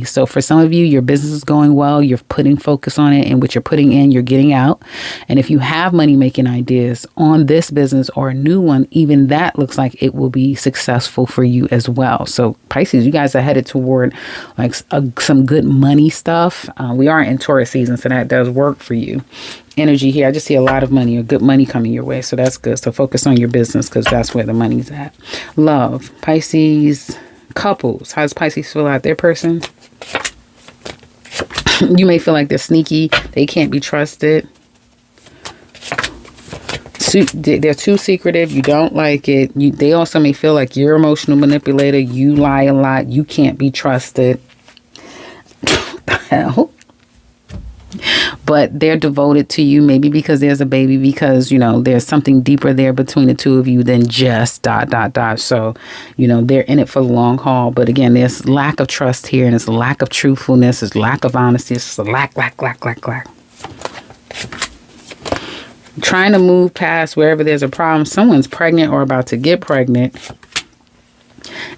So for some of you, your business is going well. You're putting focus on it, and what you're putting in, you're getting out. And if you have money making ideas on this business or a new one, even that looks like it will be successful for you as well. So Pisces, you guys are headed toward like some good money stuff. We are in Taurus season, so that does work for you. Energy here, I just see a lot of money or good money coming your way, so that's good. So focus on your business because that's where the money's at. Love. Pisces couples. How does Pisces feel out their person? You may feel like they're sneaky. They can't be trusted. They're too secretive. You don't like it. They also may feel like you're an emotional manipulator. You lie a lot. You can't be trusted. What the hell? But they're devoted to you, maybe because there's a baby, because, there's something deeper there between the two of you than just ... So, they're in it for the long haul. But again, there's lack of trust here, and it's a lack of truthfulness, it's lack of honesty, it's just a lack. Trying to move past wherever there's a problem. Someone's pregnant or about to get pregnant.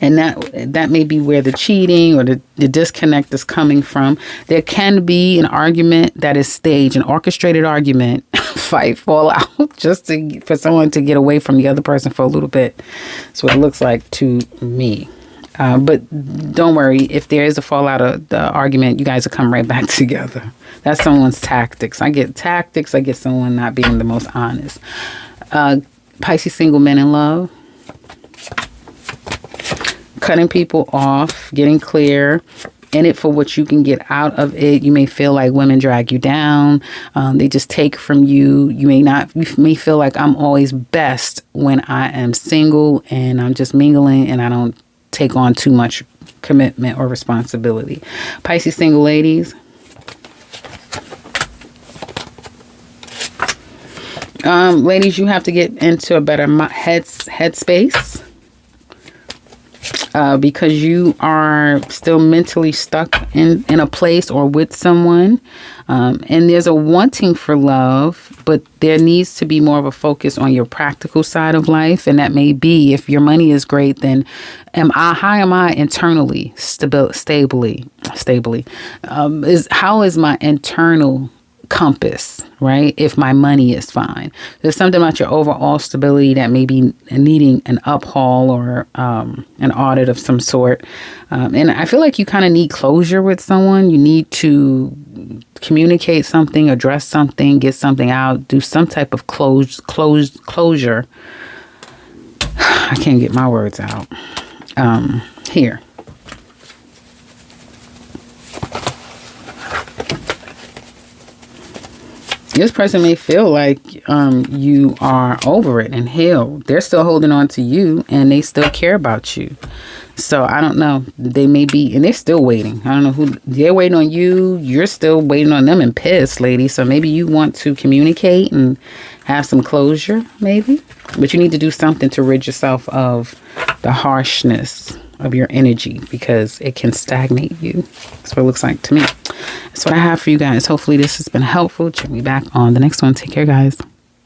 And that may be where the cheating or the disconnect is coming from. There can be an argument that is staged, an orchestrated argument, fight, fall out, just for someone to get away from the other person for a little bit. That's what it looks like to me. But don't worry, if there is a fallout of the argument, you guys will come right back together. That's someone's tactics. I get tactics. I get someone not being the most honest. Pisces single men in love. Cutting people off, getting clear, in it for what you can get out of it. You may feel like women drag you down. They just take from you. You may feel like I'm always best when I am single and I'm just mingling and I don't take on too much commitment or responsibility. Pisces single ladies. Ladies, you have to get into a better headspace. Because you are still mentally stuck in a place or with someone. And there's a wanting for love, but there needs to be more of a focus on your practical side of life. And that may be, if your money is great, then how am I internally stably? How is my internal compass, right? If my money is fine. There's something about your overall stability that may be needing an uphaul or an audit of some sort. And I feel like you kind of need closure with someone. You need to communicate something, address something, get something out, do some type of closure. I can't get my words out. Here. This person may feel like you are over it and healed. They're still holding on to you and they still care about you. So I don't know. They may be, and they're still waiting. I don't know who, they're waiting on you. You're still waiting on them and pissed, lady. So maybe you want to communicate and have some closure, maybe. But you need to do something to rid yourself of the harshness of your energy because it can stagnate you. That's what it looks like to me. That's what I have for you guys. Hopefully this has been helpful. Check me back on the next one. Take care, guys.